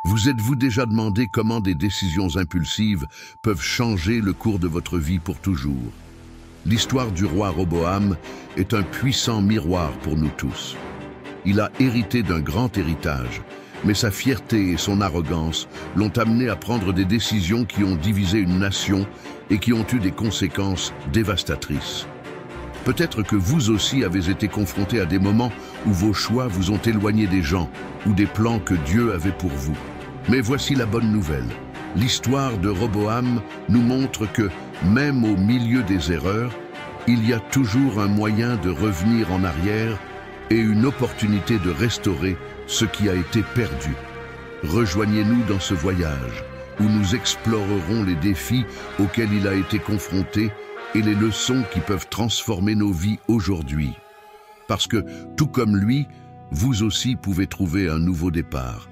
Vous êtes-vous déjà demandé comment des décisions impulsives peuvent changer le cours de votre vie pour toujours? L'histoire du roi Roboam est un puissant miroir pour nous tous. Il a hérité d'un grand héritage, mais sa fierté et son arrogance l'ont amené à prendre des décisions qui ont divisé une nation et qui ont eu des conséquences dévastatrices. Peut-être que vous aussi avez été confronté à des moments où vos choix vous ont éloigné des gens ou des plans que Dieu avait pour vous. Mais voici la bonne nouvelle. L'histoire de Roboam nous montre que, même au milieu des erreurs, il y a toujours un moyen de revenir en arrière et une opportunité de restaurer ce qui a été perdu. Rejoignez-nous dans ce voyage où nous explorerons les défis auxquels il a été confronté et les leçons qui peuvent transformer nos vies aujourd'hui. Parce que, tout comme lui, vous aussi pouvez trouver un nouveau départ.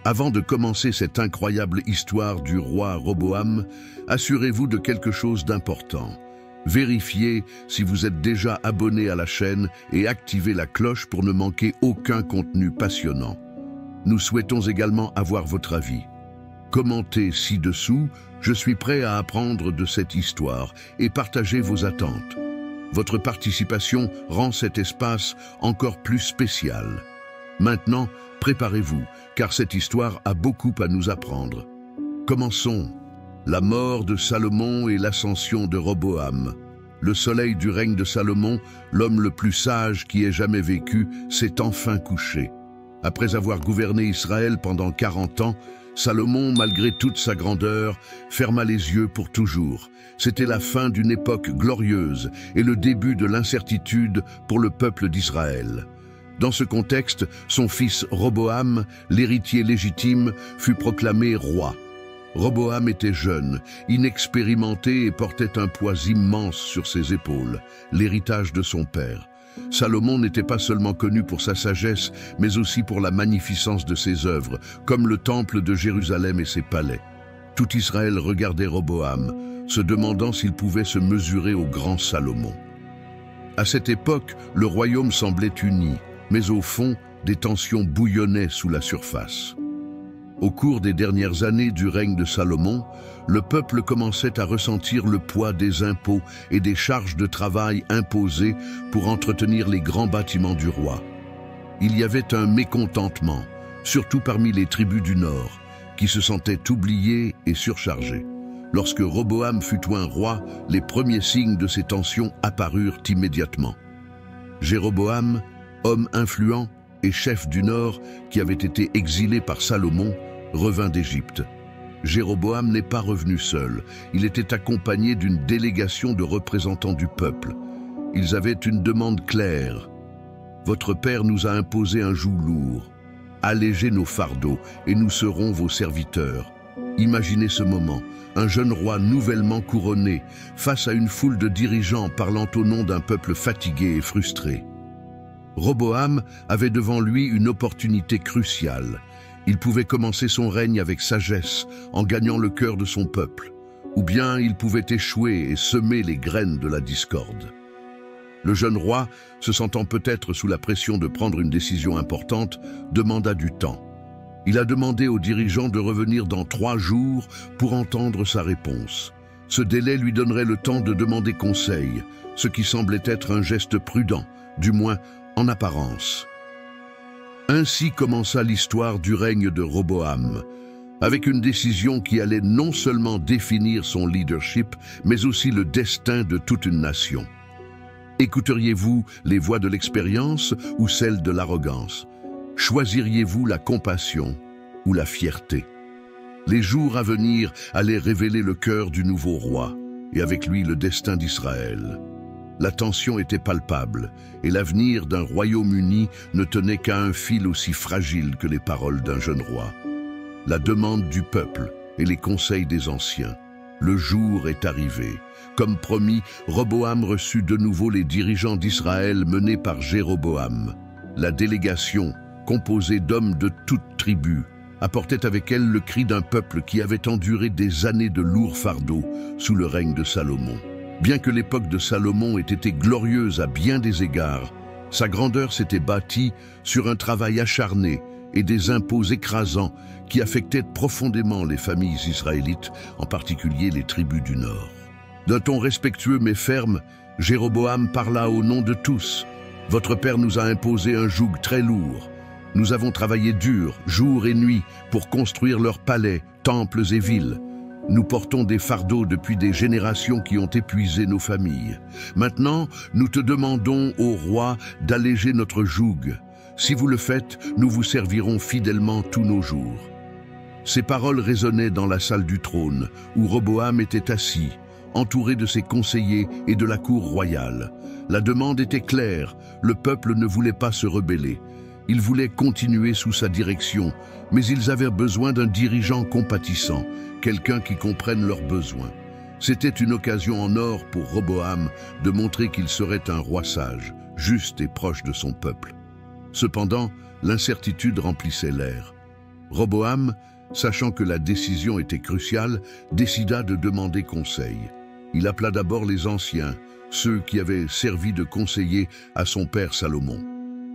Avant de commencer cette incroyable histoire du roi Roboam, assurez-vous de quelque chose d'important. Vérifiez si vous êtes déjà abonné à la chaîne et activez la cloche pour ne manquer aucun contenu passionnant. Nous souhaitons également avoir votre avis. Commentez ci-dessous, je suis prêt à apprendre de cette histoire et partager vos attentes. Votre participation rend cet espace encore plus spécial. Maintenant, préparez-vous, car cette histoire a beaucoup à nous apprendre. Commençons. La mort de Salomon et l'ascension de Roboam. Le soleil du règne de Salomon, l'homme le plus sage qui ait jamais vécu, s'est enfin couché. Après avoir gouverné Israël pendant 40 ans, Salomon, malgré toute sa grandeur, ferma les yeux pour toujours. C'était la fin d'une époque glorieuse et le début de l'incertitude pour le peuple d'Israël. Dans ce contexte, son fils Roboam, l'héritier légitime, fut proclamé roi. Roboam était jeune, inexpérimenté et portait un poids immense sur ses épaules, l'héritage de son père. Salomon n'était pas seulement connu pour sa sagesse, mais aussi pour la magnificence de ses œuvres, comme le temple de Jérusalem et ses palais. Tout Israël regardait Roboam, se demandant s'il pouvait se mesurer au grand Salomon. À cette époque, le royaume semblait uni, mais au fond, des tensions bouillonnaient sous la surface. Au cours des dernières années du règne de Salomon, le peuple commençait à ressentir le poids des impôts et des charges de travail imposées pour entretenir les grands bâtiments du roi. Il y avait un mécontentement, surtout parmi les tribus du Nord, qui se sentaient oubliées et surchargées. Lorsque Roboam fut oint roi, les premiers signes de ces tensions apparurent immédiatement. Jéroboam, homme influent et chef du Nord qui avait été exilé par Salomon, revint d'Égypte. Jéroboam n'est pas revenu seul, il était accompagné d'une délégation de représentants du peuple. Ils avaient une demande claire. « Votre père nous a imposé un joug lourd. Allégez nos fardeaux et nous serons vos serviteurs. » Imaginez ce moment, un jeune roi nouvellement couronné, face à une foule de dirigeants parlant au nom d'un peuple fatigué et frustré. Roboam avait devant lui une opportunité cruciale. Il pouvait commencer son règne avec sagesse, en gagnant le cœur de son peuple, ou bien il pouvait échouer et semer les graines de la discorde. Le jeune roi, se sentant peut-être sous la pression de prendre une décision importante, demanda du temps. Il a demandé aux dirigeants de revenir dans 3 jours pour entendre sa réponse. Ce délai lui donnerait le temps de demander conseil, ce qui semblait être un geste prudent, du moins en apparence. Ainsi commença l'histoire du règne de Roboam, avec une décision qui allait non seulement définir son leadership, mais aussi le destin de toute une nation. Écouteriez-vous les voix de l'expérience ou celles de l'arrogance? Choisiriez-vous la compassion ou la fierté? Les jours à venir allaient révéler le cœur du nouveau roi, et avec lui le destin d'Israël. La tension était palpable, et l'avenir d'un royaume uni ne tenait qu'à un fil aussi fragile que les paroles d'un jeune roi. La demande du peuple et les conseils des anciens. Le jour est arrivé. Comme promis, Roboam reçut de nouveau les dirigeants d'Israël menés par Jéroboam. La délégation, composée d'hommes de toutes tribus, apportait avec elle le cri d'un peuple qui avait enduré des années de lourds fardeaux sous le règne de Salomon. Bien que l'époque de Salomon ait été glorieuse à bien des égards, sa grandeur s'était bâtie sur un travail acharné et des impôts écrasants qui affectaient profondément les familles israélites, en particulier les tribus du Nord. D'un ton respectueux mais ferme, Jéroboam parla au nom de tous. « Votre père nous a imposé un joug très lourd. Nous avons travaillé dur, jour et nuit, pour construire leurs palais, temples et villes. Nous portons des fardeaux depuis des générations qui ont épuisé nos familles. Maintenant, nous te demandons, ô roi, d'alléger notre joug. Si vous le faites, nous vous servirons fidèlement tous nos jours. » Ces paroles résonnaient dans la salle du trône, où Roboam était assis, entouré de ses conseillers et de la cour royale. La demande était claire, le peuple ne voulait pas se rebeller. Ils voulaient continuer sous sa direction, mais ils avaient besoin d'un dirigeant compatissant, quelqu'un qui comprenne leurs besoins. C'était une occasion en or pour Roboam de montrer qu'il serait un roi sage, juste et proche de son peuple. Cependant, l'incertitude remplissait l'air. Roboam, sachant que la décision était cruciale, décida de demander conseil. Il appela d'abord les anciens, ceux qui avaient servi de conseillers à son père Salomon.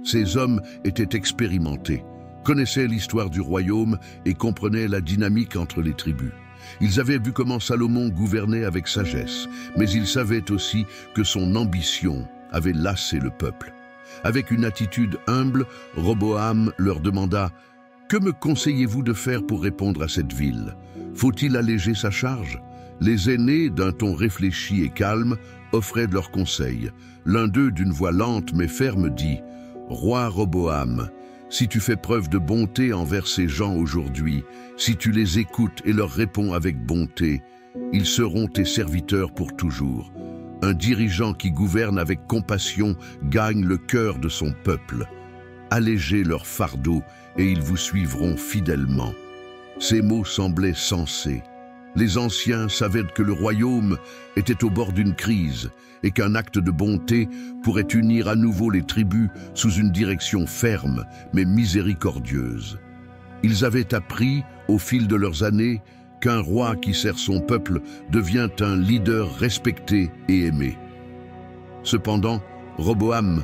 Ces hommes étaient expérimentés, connaissaient l'histoire du royaume et comprenaient la dynamique entre les tribus. Ils avaient vu comment Salomon gouvernait avec sagesse, mais ils savaient aussi que son ambition avait lassé le peuple. Avec une attitude humble, Roboam leur demanda « Que me conseillez-vous de faire pour répondre à cette ville? Faut-il alléger sa charge ?» Les aînés, d'un ton réfléchi et calme, offraient leurs conseils. L'un d'eux, d'une voix lente mais ferme, dit « Roi Roboam, si tu fais preuve de bonté envers ces gens aujourd'hui, si tu les écoutes et leur réponds avec bonté, ils seront tes serviteurs pour toujours. Un dirigeant qui gouverne avec compassion gagne le cœur de son peuple. Allégez leur fardeau et ils vous suivront fidèlement. » Ces mots semblaient sensés. Les anciens savaient que le royaume était au bord d'une crise et qu'un acte de bonté pourrait unir à nouveau les tribus sous une direction ferme mais miséricordieuse. Ils avaient appris, au fil de leurs années, qu'un roi qui sert son peuple devient un leader respecté et aimé. Cependant, Roboam,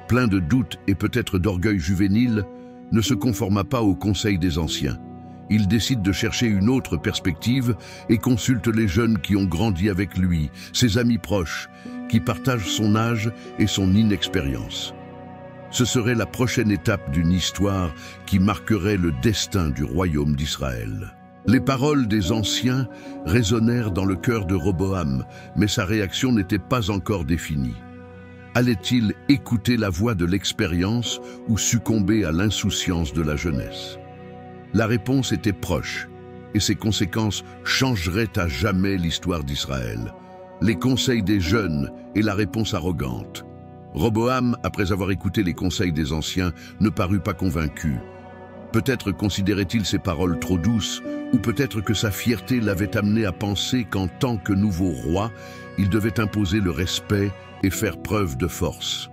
plein de doutes et peut-être d'orgueil juvénile, ne se conforma pas au conseil des anciens. Il décide de chercher une autre perspective et consulte les jeunes qui ont grandi avec lui, ses amis proches, qui partagent son âge et son inexpérience. Ce serait la prochaine étape d'une histoire qui marquerait le destin du royaume d'Israël. Les paroles des anciens résonnèrent dans le cœur de Roboam, mais sa réaction n'était pas encore définie. Allait-il écouter la voix de l'expérience ou succomber à l'insouciance de la jeunesse? La réponse était proche, et ses conséquences changeraient à jamais l'histoire d'Israël. Les conseils des jeunes et la réponse arrogante. Roboam, après avoir écouté les conseils des anciens, ne parut pas convaincu. Peut-être considérait-il ces paroles trop douces, ou peut-être que sa fierté l'avait amené à penser qu'en tant que nouveau roi, il devait imposer le respect et faire preuve de force.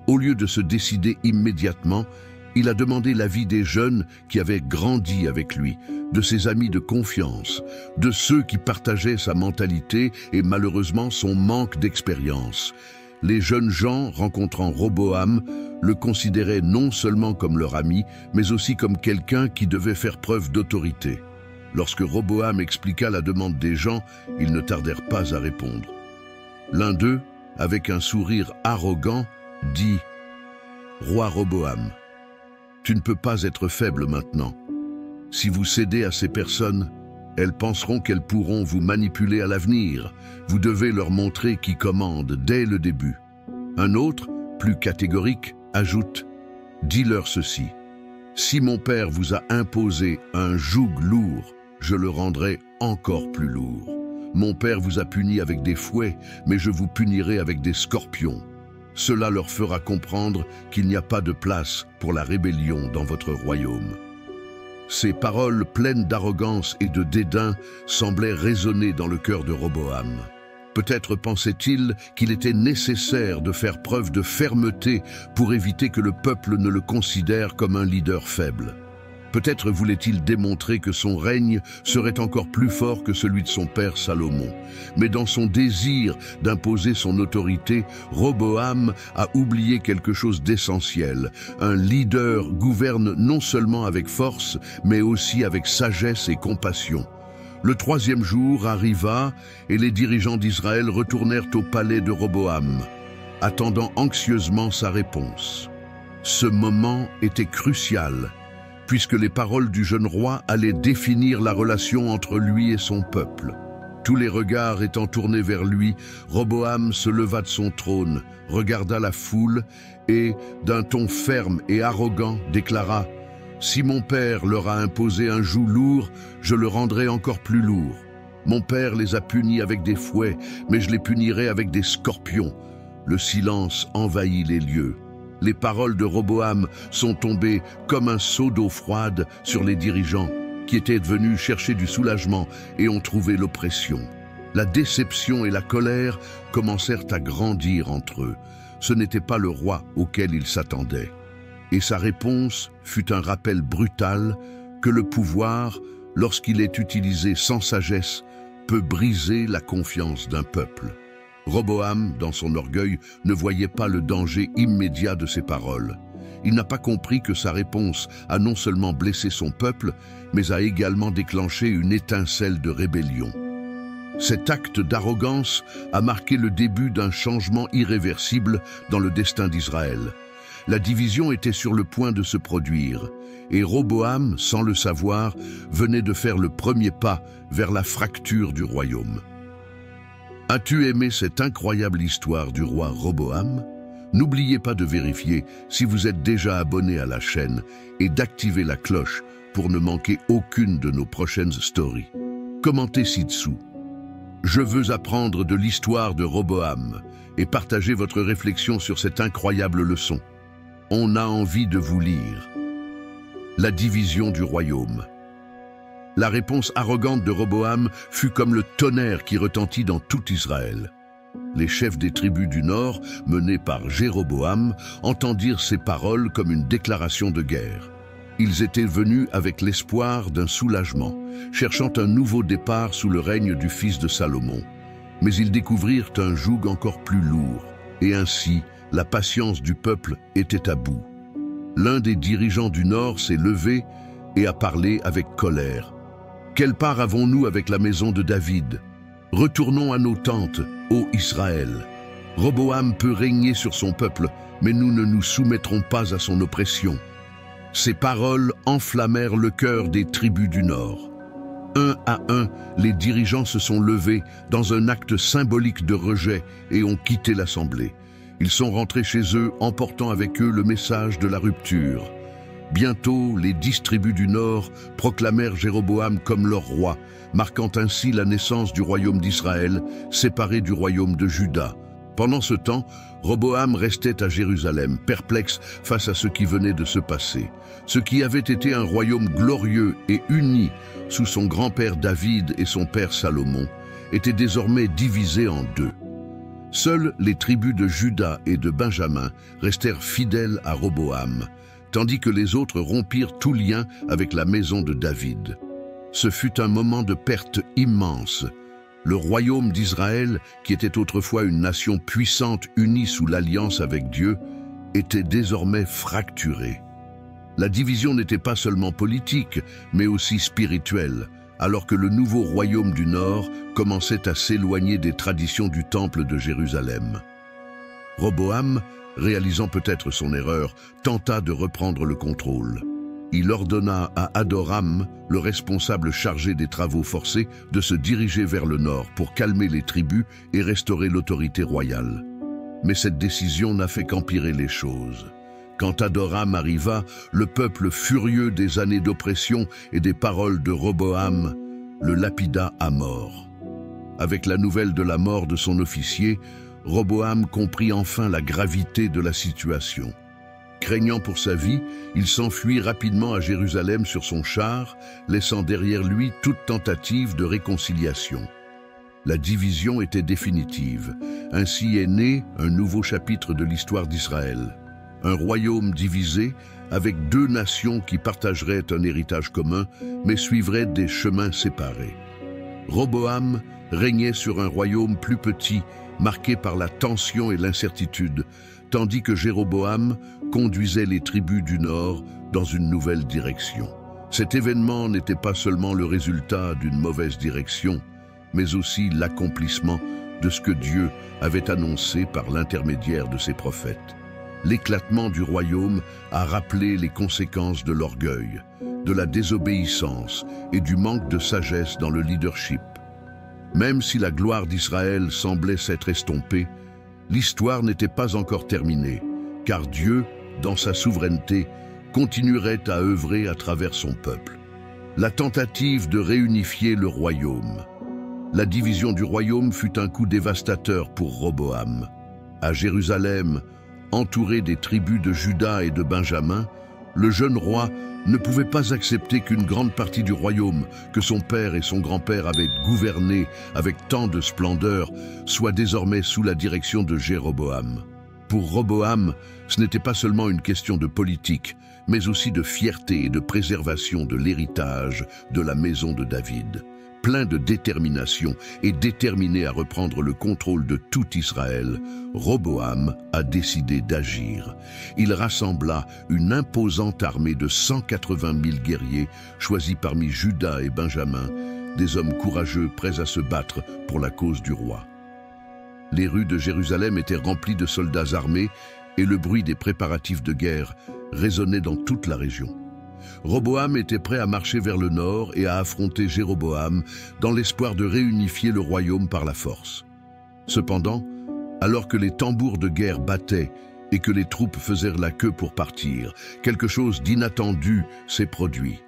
Au lieu de se décider immédiatement, il a demandé l'avis des jeunes qui avaient grandi avec lui, de ses amis de confiance, de ceux qui partageaient sa mentalité et malheureusement son manque d'expérience. Les jeunes gens, rencontrant Roboam, le considéraient non seulement comme leur ami, mais aussi comme quelqu'un qui devait faire preuve d'autorité. Lorsque Roboam expliqua la demande des gens, ils ne tardèrent pas à répondre. L'un d'eux, avec un sourire arrogant, dit « Roi Roboam, tu ne peux pas être faible maintenant. Si vous cédez à ces personnes, elles penseront qu'elles pourront vous manipuler à l'avenir. Vous devez leur montrer qui commande dès le début. » Un autre, plus catégorique, ajoute « Dis-leur ceci. Si mon père vous a imposé un joug lourd, je le rendrai encore plus lourd. Mon père vous a puni avec des fouets, mais je vous punirai avec des scorpions. Cela leur fera comprendre qu'il n'y a pas de place pour la rébellion dans votre royaume. » Ces paroles pleines d'arrogance et de dédain semblaient résonner dans le cœur de Roboam. Peut-être pensait-il qu'il était nécessaire de faire preuve de fermeté pour éviter que le peuple ne le considère comme un leader faible. Peut-être voulait-il démontrer que son règne serait encore plus fort que celui de son père Salomon. Mais dans son désir d'imposer son autorité, Roboam a oublié quelque chose d'essentiel. Un leader gouverne non seulement avec force, mais aussi avec sagesse et compassion. Le 3e jour arriva et les dirigeants d'Israël retournèrent au palais de Roboam, attendant anxieusement sa réponse. Ce moment était crucial, puisque les paroles du jeune roi allaient définir la relation entre lui et son peuple. Tous les regards étant tournés vers lui, Roboam se leva de son trône, regarda la foule et, d'un ton ferme et arrogant, déclara « Si mon père leur a imposé un joug lourd, je le rendrai encore plus lourd. Mon père les a punis avec des fouets, mais je les punirai avec des scorpions. » Le silence envahit les lieux. Les paroles de Roboam sont tombées comme un seau d'eau froide sur les dirigeants qui étaient venus chercher du soulagement et ont trouvé l'oppression. La déception et la colère commencèrent à grandir entre eux. Ce n'était pas le roi auquel ils s'attendaient. Et sa réponse fut un rappel brutal que le pouvoir, lorsqu'il est utilisé sans sagesse, peut briser la confiance d'un peuple. Roboam, dans son orgueil, ne voyait pas le danger immédiat de ses paroles. Il n'a pas compris que sa réponse a non seulement blessé son peuple, mais a également déclenché une étincelle de rébellion. Cet acte d'arrogance a marqué le début d'un changement irréversible dans le destin d'Israël. La division était sur le point de se produire, et Roboam, sans le savoir, venait de faire le premier pas vers la fracture du royaume. As-tu aimé cette incroyable histoire du roi Roboam? N'oubliez pas de vérifier si vous êtes déjà abonné à la chaîne et d'activer la cloche pour ne manquer aucune de nos prochaines stories. Commentez ci-dessous. Je veux apprendre de l'histoire de Roboam et partager votre réflexion sur cette incroyable leçon. On a envie de vous lire. La division du royaume. La réponse arrogante de Roboam fut comme le tonnerre qui retentit dans tout Israël. Les chefs des tribus du Nord, menés par Jéroboam, entendirent ces paroles comme une déclaration de guerre. Ils étaient venus avec l'espoir d'un soulagement, cherchant un nouveau départ sous le règne du fils de Salomon. Mais ils découvrirent un joug encore plus lourd, et ainsi la patience du peuple était à bout. L'un des dirigeants du Nord s'est levé et a parlé avec colère. Quelle part avons-nous avec la maison de David? Retournons à nos tentes, ô Israël. Roboam peut régner sur son peuple, mais nous ne nous soumettrons pas à son oppression. Ces paroles enflammèrent le cœur des tribus du Nord. Un à un, les dirigeants se sont levés dans un acte symbolique de rejet et ont quitté l'assemblée. Ils sont rentrés chez eux, emportant avec eux le message de la rupture. Bientôt, les 10 tribus du Nord proclamèrent Jéroboam comme leur roi, marquant ainsi la naissance du royaume d'Israël, séparé du royaume de Juda. Pendant ce temps, Roboam restait à Jérusalem, perplexe face à ce qui venait de se passer. Ce qui avait été un royaume glorieux et uni sous son grand-père David et son père Salomon était désormais divisé en deux. Seules les tribus de Juda et de Benjamin restèrent fidèles à Roboam, tandis que les autres rompirent tout lien avec la maison de David. Ce fut un moment de perte immense. Le royaume d'Israël, qui était autrefois une nation puissante unie sous l'alliance avec Dieu, était désormais fracturé. La division n'était pas seulement politique, mais aussi spirituelle, alors que le nouveau royaume du Nord commençait à s'éloigner des traditions du temple de Jérusalem. Roboam, réalisant peut-être son erreur, tenta de reprendre le contrôle. Il ordonna à Adoram, le responsable chargé des travaux forcés, de se diriger vers le nord pour calmer les tribus et restaurer l'autorité royale. Mais cette décision n'a fait qu'empirer les choses. Quand Adoram arriva, le peuple furieux des années d'oppression et des paroles de Roboam le lapida à mort. Avec la nouvelle de la mort de son officier, Roboam comprit enfin la gravité de la situation. Craignant pour sa vie, il s'enfuit rapidement à Jérusalem sur son char, laissant derrière lui toute tentative de réconciliation. La division était définitive. Ainsi est né un nouveau chapitre de l'histoire d'Israël. un royaume divisé avec deux nations qui partageraient un héritage commun mais suivraient des chemins séparés. Roboam régnait sur un royaume plus petit, marqué par la tension et l'incertitude, tandis que Jéroboam conduisait les tribus du Nord dans une nouvelle direction. Cet événement n'était pas seulement le résultat d'une mauvaise direction, mais aussi l'accomplissement de ce que Dieu avait annoncé par l'intermédiaire de ses prophètes. L'éclatement du royaume a rappelé les conséquences de l'orgueil, de la désobéissance et du manque de sagesse dans le leadership. Même si la gloire d'Israël semblait s'être estompée, l'histoire n'était pas encore terminée, car Dieu, dans sa souveraineté, continuerait à œuvrer à travers son peuple. La tentative de réunifier le royaume. La division du royaume fut un coup dévastateur pour Roboam. À Jérusalem, entouré des tribus de Juda et de Benjamin, le jeune roi ne pouvait pas accepter qu'une grande partie du royaume que son père et son grand-père avaient gouverné avec tant de splendeur soit désormais sous la direction de Jéroboam. Pour Roboam, ce n'était pas seulement une question de politique, mais aussi de fierté et de préservation de l'héritage de la maison de David. Plein de détermination et déterminé à reprendre le contrôle de tout Israël, Roboam a décidé d'agir. Il rassembla une imposante armée de 180 000 guerriers choisis parmi Juda et Benjamin, des hommes courageux prêts à se battre pour la cause du roi. Les rues de Jérusalem étaient remplies de soldats armés et le bruit des préparatifs de guerre résonnait dans toute la région. Roboam était prêt à marcher vers le nord et à affronter Jéroboam dans l'espoir de réunifier le royaume par la force. Cependant, alors que les tambours de guerre battaient et que les troupes faisaient la queue pour partir, quelque chose d'inattendu s'est produit.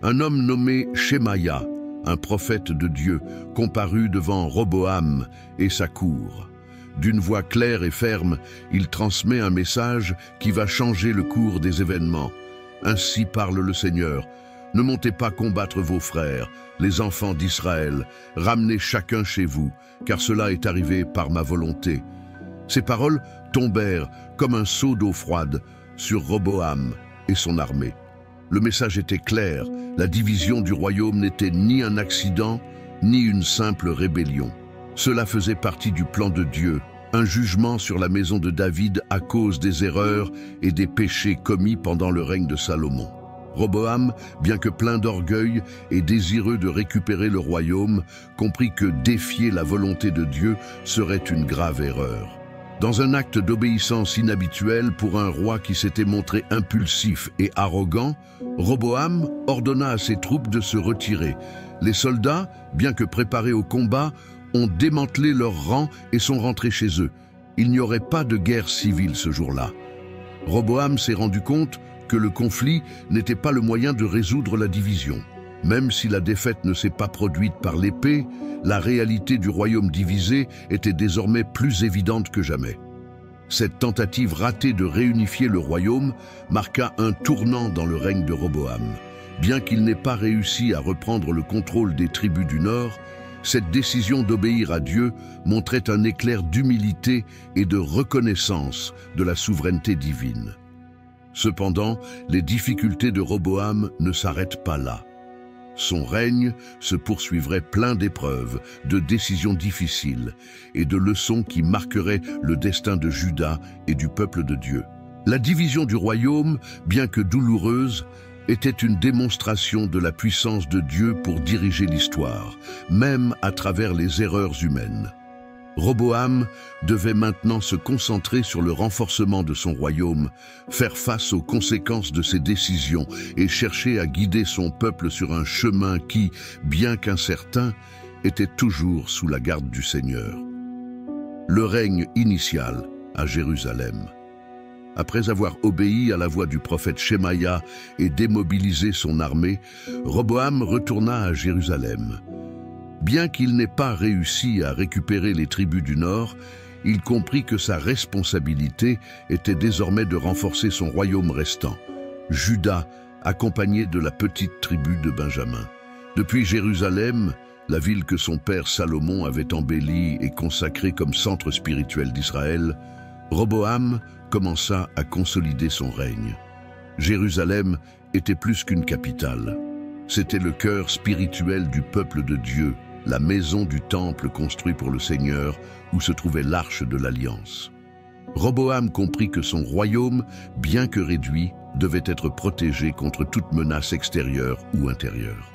Un homme nommé Shemaïa, un prophète de Dieu, comparut devant Roboam et sa cour. D'une voix claire et ferme, il transmet un message qui va changer le cours des événements. Ainsi parle le Seigneur, ne montez pas combattre vos frères, les enfants d'Israël, ramenez chacun chez vous, car cela est arrivé par ma volonté. Ces paroles tombèrent comme un seau d'eau froide sur Roboam et son armée. Le message était clair, la division du royaume n'était ni un accident, ni une simple rébellion. Cela faisait partie du plan de Dieu, un jugement sur la maison de David à cause des erreurs et des péchés commis pendant le règne de Salomon. Roboam, bien que plein d'orgueil et désireux de récupérer le royaume, comprit que défier la volonté de Dieu serait une grave erreur. Dans un acte d'obéissance inhabituel pour un roi qui s'était montré impulsif et arrogant, Roboam ordonna à ses troupes de se retirer. Les soldats, bien que préparés au combat, ont démantelé leurs rangs et sont rentrés chez eux. Il n'y aurait pas de guerre civile ce jour-là. Roboam s'est rendu compte que le conflit n'était pas le moyen de résoudre la division. Même si la défaite ne s'est pas produite par l'épée, la réalité du royaume divisé était désormais plus évidente que jamais. Cette tentative ratée de réunifier le royaume marqua un tournant dans le règne de Roboam. Bien qu'il n'ait pas réussi à reprendre le contrôle des tribus du Nord, cette décision d'obéir à Dieu montrait un éclair d'humilité et de reconnaissance de la souveraineté divine. Cependant, les difficultés de Roboam ne s'arrêtent pas là. Son règne se poursuivrait plein d'épreuves, de décisions difficiles et de leçons qui marqueraient le destin de Juda et du peuple de Dieu. La division du royaume, bien que douloureuse, était une démonstration de la puissance de Dieu pour diriger l'histoire, même à travers les erreurs humaines. Roboam devait maintenant se concentrer sur le renforcement de son royaume, faire face aux conséquences de ses décisions et chercher à guider son peuple sur un chemin qui, bien qu'incertain, était toujours sous la garde du Seigneur. Le règne initial à Jérusalem. Après avoir obéi à la voix du prophète Shemaïa et démobilisé son armée, Roboam retourna à Jérusalem. Bien qu'il n'ait pas réussi à récupérer les tribus du Nord, il comprit que sa responsabilité était désormais de renforcer son royaume restant, Juda, accompagné de la petite tribu de Benjamin. Depuis Jérusalem, la ville que son père Salomon avait embellie et consacrée comme centre spirituel d'Israël, Roboam commença à consolider son règne. Jérusalem était plus qu'une capitale. C'était le cœur spirituel du peuple de Dieu, la maison du temple construit pour le Seigneur, où se trouvait l'arche de l'Alliance. Roboam comprit que son royaume, bien que réduit, devait être protégé contre toute menace extérieure ou intérieure.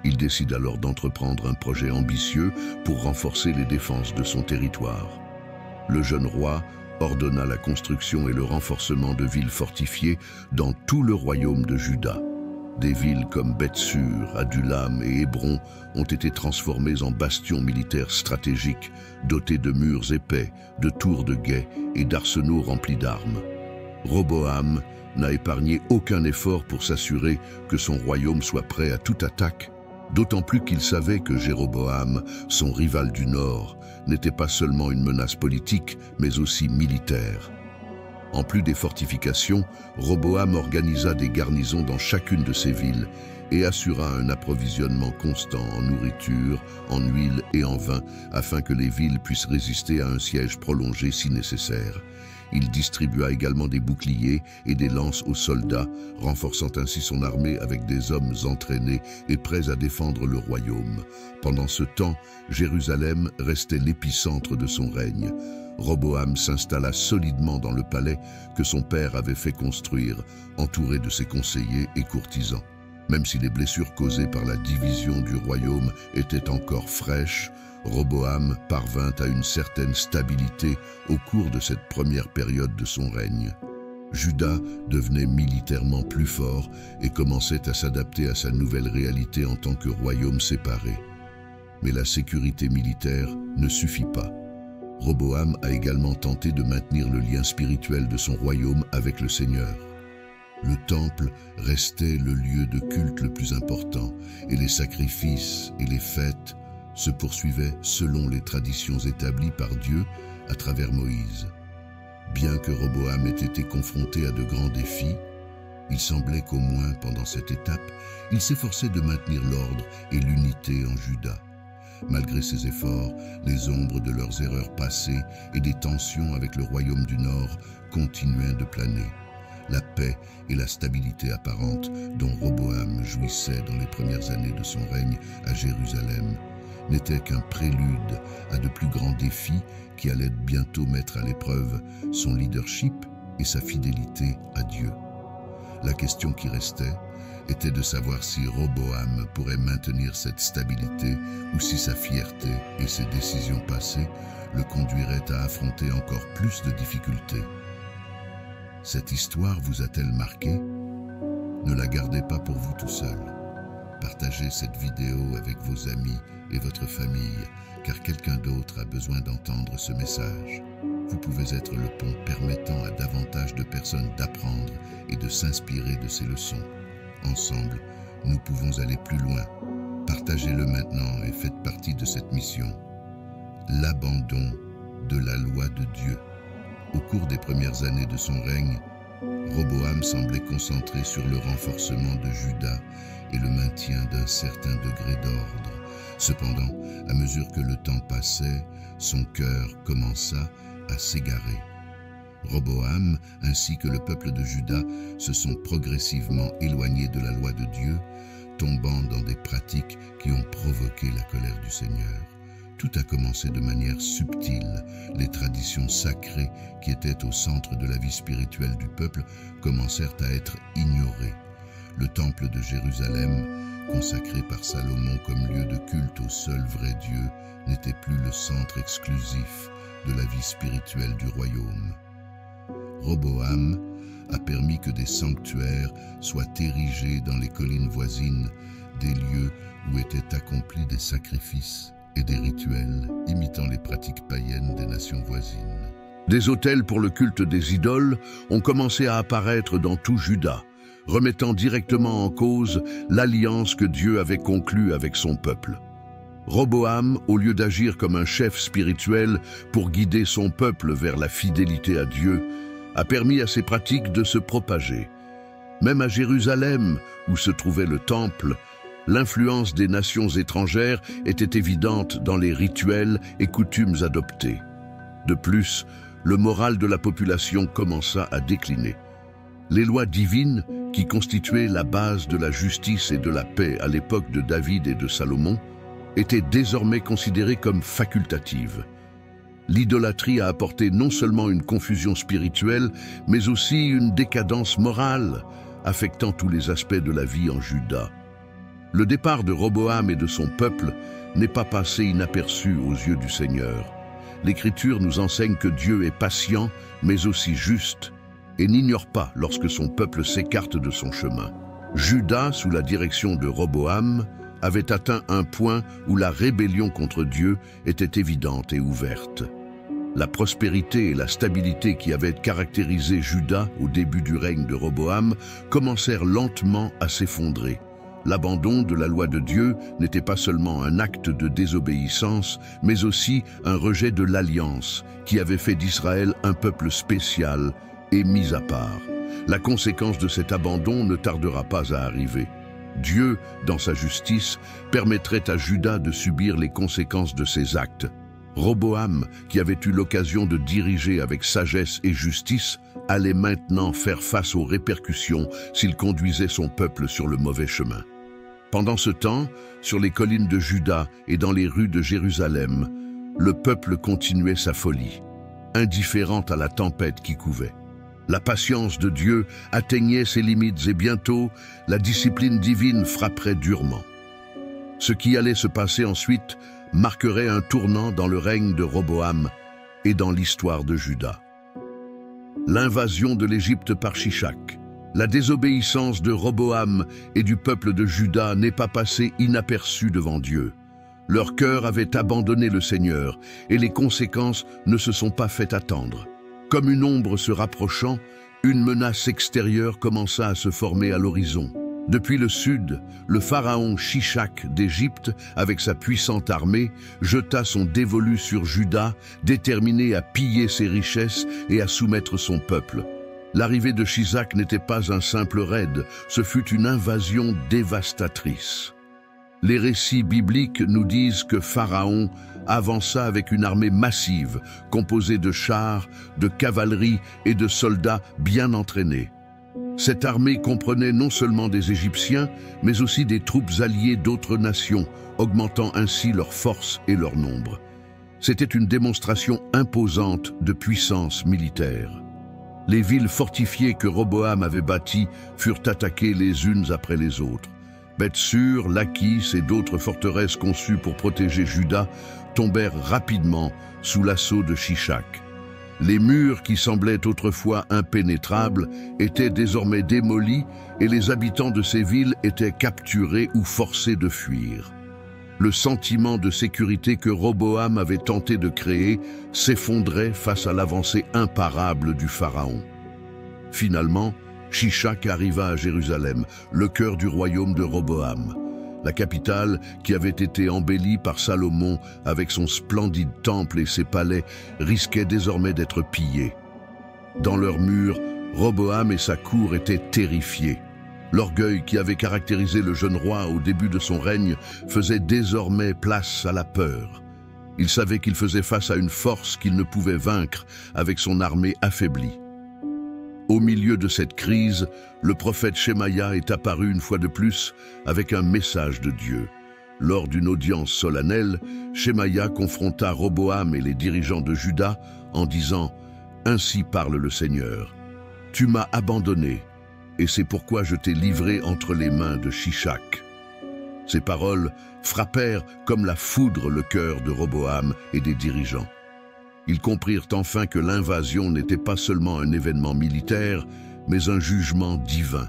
Il décide alors d'entreprendre un projet ambitieux pour renforcer les défenses de son territoire. Le jeune roi ordonna la construction et le renforcement de villes fortifiées dans tout le royaume de Juda. Des villes comme Beth-sur, Adullam et Hébron ont été transformées en bastions militaires stratégiques, dotés de murs épais, de tours de guet et d'arsenaux remplis d'armes. Roboam n'a épargné aucun effort pour s'assurer que son royaume soit prêt à toute attaque, d'autant plus qu'il savait que Jéroboam, son rival du Nord, n'était pas seulement une menace politique, mais aussi militaire. En plus des fortifications, Roboam organisa des garnisons dans chacune de ces villes et assura un approvisionnement constant en nourriture, en huile et en vin, afin que les villes puissent résister à un siège prolongé si nécessaire. Il distribua également des boucliers et des lances aux soldats, renforçant ainsi son armée avec des hommes entraînés et prêts à défendre le royaume. Pendant ce temps, Jérusalem restait l'épicentre de son règne. Roboam s'installa solidement dans le palais que son père avait fait construire, entouré de ses conseillers et courtisans. Même si les blessures causées par la division du royaume étaient encore fraîches, Roboam parvint à une certaine stabilité au cours de cette première période de son règne. Juda devenait militairement plus fort et commençait à s'adapter à sa nouvelle réalité en tant que royaume séparé. Mais la sécurité militaire ne suffit pas. Roboam a également tenté de maintenir le lien spirituel de son royaume avec le Seigneur. Le temple restait le lieu de culte le plus important et les sacrifices et les fêtes se poursuivaient selon les traditions établies par Dieu à travers Moïse. Bien que Roboam ait été confronté à de grands défis, il semblait qu'au moins pendant cette étape, il s'efforçait de maintenir l'ordre et l'unité en Juda. Malgré ces efforts, les ombres de leurs erreurs passées et des tensions avec le royaume du Nord continuaient de planer. La paix et la stabilité apparente dont Roboam jouissait dans les premières années de son règne à Jérusalem n'étaient qu'un prélude à de plus grands défis qui allaient bientôt mettre à l'épreuve son leadership et sa fidélité à Dieu. La question qui restait était de savoir si Roboam pourrait maintenir cette stabilité ou si sa fierté et ses décisions passées le conduiraient à affronter encore plus de difficultés. Cette histoire vous a-t-elle marqué? Ne la gardez pas pour vous tout seul. Partagez cette vidéo avec vos amis et votre famille, car quelqu'un d'autre a besoin d'entendre ce message. Vous pouvez être le pont permettant à davantage de personnes d'apprendre et de s'inspirer de ces leçons. Ensemble, nous pouvons aller plus loin. Partagez-le maintenant et faites partie de cette mission. L'abandon de la loi de Dieu. Au cours des premières années de son règne, Roboam semblait concentré sur le renforcement de Juda et le maintien d'un certain degré d'ordre. Cependant, à mesure que le temps passait, son cœur commença à s'égarer. Roboam ainsi que le peuple de Juda se sont progressivement éloignés de la loi de Dieu, tombant dans des pratiques qui ont provoqué la colère du Seigneur. Tout a commencé de manière subtile. Les traditions sacrées qui étaient au centre de la vie spirituelle du peuple commencèrent à être ignorées. Le temple de Jérusalem, consacré par Salomon comme lieu de culte au seul vrai Dieu, n'était plus le centre exclusif de la vie spirituelle du royaume. Roboam a permis que des sanctuaires soient érigés dans les collines voisines, des lieux où étaient accomplis des sacrifices et des rituels imitant les pratiques païennes des nations voisines. Des autels pour le culte des idoles ont commencé à apparaître dans tout Juda, remettant directement en cause l'alliance que Dieu avait conclue avec son peuple. Roboam, au lieu d'agir comme un chef spirituel pour guider son peuple vers la fidélité à Dieu, a permis à ces pratiques de se propager. Même à Jérusalem, où se trouvait le temple, l'influence des nations étrangères était évidente dans les rituels et coutumes adoptés. De plus, le moral de la population commença à décliner. Les lois divines, qui constituaient la base de la justice et de la paix à l'époque de David et de Salomon, étaient désormais considérées comme facultatives. L'idolâtrie a apporté non seulement une confusion spirituelle, mais aussi une décadence morale, affectant tous les aspects de la vie en Juda. Le départ de Roboam et de son peuple n'est pas passé inaperçu aux yeux du Seigneur. L'Écriture nous enseigne que Dieu est patient, mais aussi juste, et n'ignore pas lorsque son peuple s'écarte de son chemin. Juda, sous la direction de Roboam, avait atteint un point où la rébellion contre Dieu était évidente et ouverte. La prospérité et la stabilité qui avaient caractérisé Juda au début du règne de Roboam commencèrent lentement à s'effondrer. L'abandon de la loi de Dieu n'était pas seulement un acte de désobéissance, mais aussi un rejet de l'alliance qui avait fait d'Israël un peuple spécial et mis à part. La conséquence de cet abandon ne tardera pas à arriver. Dieu, dans sa justice, permettrait à Juda de subir les conséquences de ses actes. Roboam, qui avait eu l'occasion de diriger avec sagesse et justice, allait maintenant faire face aux répercussions s'il conduisait son peuple sur le mauvais chemin. Pendant ce temps, sur les collines de Juda et dans les rues de Jérusalem, le peuple continuait sa folie, indifférent à la tempête qui couvait. La patience de Dieu atteignait ses limites et bientôt, la discipline divine frapperait durement. Ce qui allait se passer ensuite marquerait un tournant dans le règne de Roboam et dans l'histoire de Juda. L'invasion de l'Égypte par Shishak. La désobéissance de Roboam et du peuple de Juda n'est pas passée inaperçue devant Dieu. Leur cœur avait abandonné le Seigneur et les conséquences ne se sont pas fait attendre. Comme une ombre se rapprochant, une menace extérieure commença à se former à l'horizon. Depuis le sud, le pharaon Shishak d'Égypte, avec sa puissante armée, jeta son dévolu sur Juda, déterminé à piller ses richesses et à soumettre son peuple. L'arrivée de Shishak n'était pas un simple raid, ce fut une invasion dévastatrice. Les récits bibliques nous disent que Pharaon avança avec une armée massive, composée de chars, de cavalerie et de soldats bien entraînés. Cette armée comprenait non seulement des Égyptiens, mais aussi des troupes alliées d'autres nations, augmentant ainsi leur force et leur nombre. C'était une démonstration imposante de puissance militaire. Les villes fortifiées que Roboam avait bâties furent attaquées les unes après les autres. Beth-sur, Lachis et d'autres forteresses conçues pour protéger Juda tombèrent rapidement sous l'assaut de Shishak. Les murs qui semblaient autrefois impénétrables étaient désormais démolis et les habitants de ces villes étaient capturés ou forcés de fuir. Le sentiment de sécurité que Roboam avait tenté de créer s'effondrait face à l'avancée imparable du pharaon. Finalement, Shishak arriva à Jérusalem, le cœur du royaume de Roboam. La capitale, qui avait été embellie par Salomon avec son splendide temple et ses palais, risquait désormais d'être pillée. Dans leurs murs, Roboam et sa cour étaient terrifiés. L'orgueil qui avait caractérisé le jeune roi au début de son règne faisait désormais place à la peur. Il savait qu'il faisait face à une force qu'il ne pouvait vaincre avec son armée affaiblie. Au milieu de cette crise, le prophète Shemaïa est apparu une fois de plus avec un message de Dieu. Lors d'une audience solennelle, Shemaïa confronta Roboam et les dirigeants de Juda en disant « Ainsi parle le Seigneur, tu m'as abandonné, et c'est pourquoi je t'ai livré entre les mains de Shishak. » Ces paroles frappèrent comme la foudre le cœur de Roboam et des dirigeants. Ils comprirent enfin que l'invasion n'était pas seulement un événement militaire, mais un jugement divin.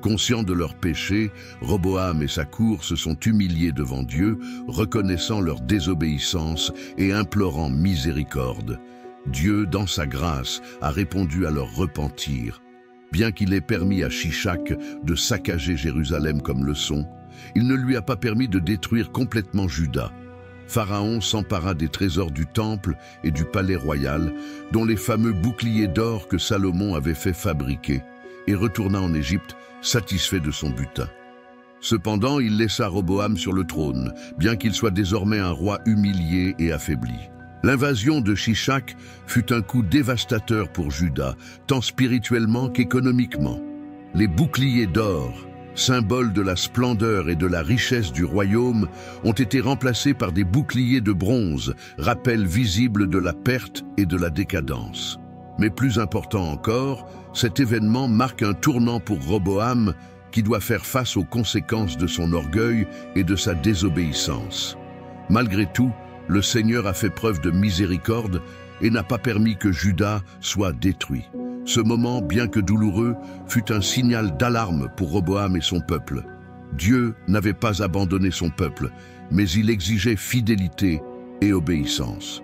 Conscients de leurs péchés, Roboam et sa cour se sont humiliés devant Dieu, reconnaissant leur désobéissance et implorant miséricorde. Dieu, dans sa grâce, a répondu à leur repentir. Bien qu'il ait permis à Shishak de saccager Jérusalem comme leçon, il ne lui a pas permis de détruire complètement Juda. Pharaon s'empara des trésors du temple et du palais royal, dont les fameux boucliers d'or que Salomon avait fait fabriquer, et retourna en Égypte, satisfait de son butin. Cependant, il laissa Roboam sur le trône, bien qu'il soit désormais un roi humilié et affaibli. L'invasion de Shishak fut un coup dévastateur pour Juda, tant spirituellement qu'économiquement. Les boucliers d'or, symbole de la splendeur et de la richesse du royaume, ont été remplacés par des boucliers de bronze, rappel visible de la perte et de la décadence. Mais plus important encore, cet événement marque un tournant pour Roboam, qui doit faire face aux conséquences de son orgueil et de sa désobéissance. Malgré tout, le Seigneur a fait preuve de miséricorde et n'a pas permis que Juda soit détruit. Ce moment, bien que douloureux, fut un signal d'alarme pour Roboam et son peuple. Dieu n'avait pas abandonné son peuple, mais il exigeait fidélité et obéissance.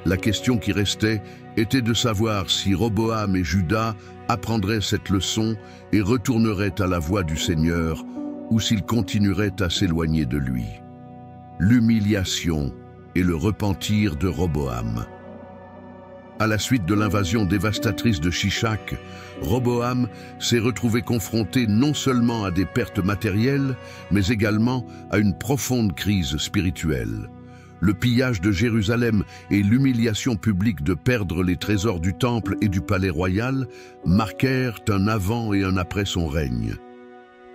La question qui restait était de savoir si Roboam et Juda apprendraient cette leçon et retourneraient à la voie du Seigneur, ou s'ils continueraient à s'éloigner de lui. L'humiliation et le repentir de Roboam. À la suite de l'invasion dévastatrice de Shishak, Roboam s'est retrouvé confronté non seulement à des pertes matérielles, mais également à une profonde crise spirituelle. Le pillage de Jérusalem et l'humiliation publique de perdre les trésors du temple et du palais royal marquèrent un avant et un après son règne.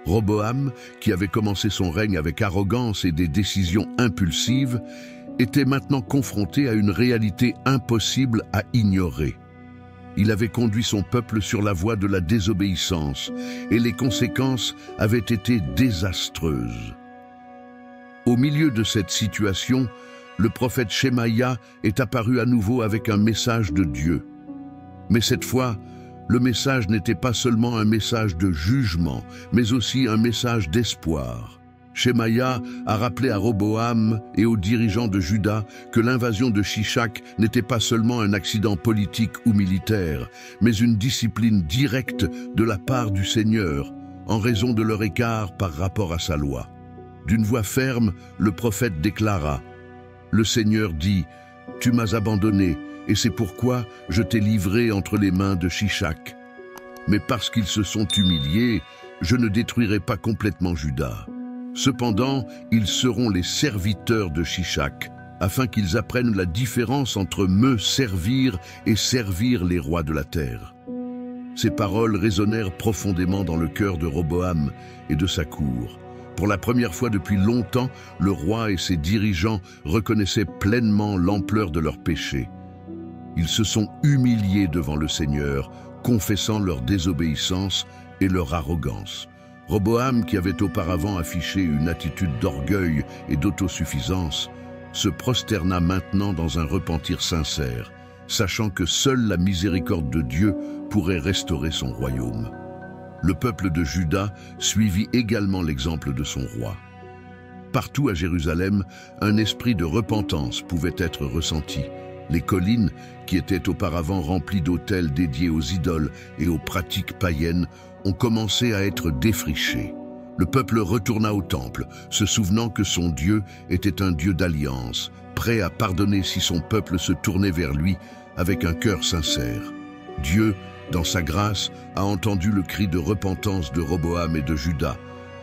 Roboam, qui avait commencé son règne avec arrogance et des décisions impulsives, était maintenant confronté à une réalité impossible à ignorer. Il avait conduit son peuple sur la voie de la désobéissance et les conséquences avaient été désastreuses. Au milieu de cette situation, le prophète Shemaïa est apparu à nouveau avec un message de Dieu. Mais cette fois, le message n'était pas seulement un message de jugement, mais aussi un message d'espoir. Shemaïa a rappelé à Roboam et aux dirigeants de Juda que l'invasion de Shishak n'était pas seulement un accident politique ou militaire, mais une discipline directe de la part du Seigneur, en raison de leur écart par rapport à sa loi. D'une voix ferme, le prophète déclara: « Le Seigneur dit, tu m'as abandonné, et c'est pourquoi je t'ai livré entre les mains de Shishak. Mais parce qu'ils se sont humiliés, je ne détruirai pas complètement Juda. Cependant, ils seront les serviteurs de Shishak, afin qu'ils apprennent la différence entre me servir et servir les rois de la terre. » Ces paroles résonnèrent profondément dans le cœur de Roboam et de sa cour. Pour la première fois depuis longtemps, le roi et ses dirigeants reconnaissaient pleinement l'ampleur de leurs péchés. Ils se sont humiliés devant le Seigneur, confessant leur désobéissance et leur arrogance. Roboam, qui avait auparavant affiché une attitude d'orgueil et d'autosuffisance, se prosterna maintenant dans un repentir sincère, sachant que seule la miséricorde de Dieu pourrait restaurer son royaume. Le peuple de Juda suivit également l'exemple de son roi. Partout à Jérusalem, un esprit de repentance pouvait être ressenti. Les collines, qui étaient auparavant remplies d'autels dédiés aux idoles et aux pratiques païennes, ont commencé à être défrichées. Le peuple retourna au temple, se souvenant que son Dieu était un Dieu d'alliance, prêt à pardonner si son peuple se tournait vers lui avec un cœur sincère. Dieu, dans sa grâce, a entendu le cri de repentance de Roboam et de Juda.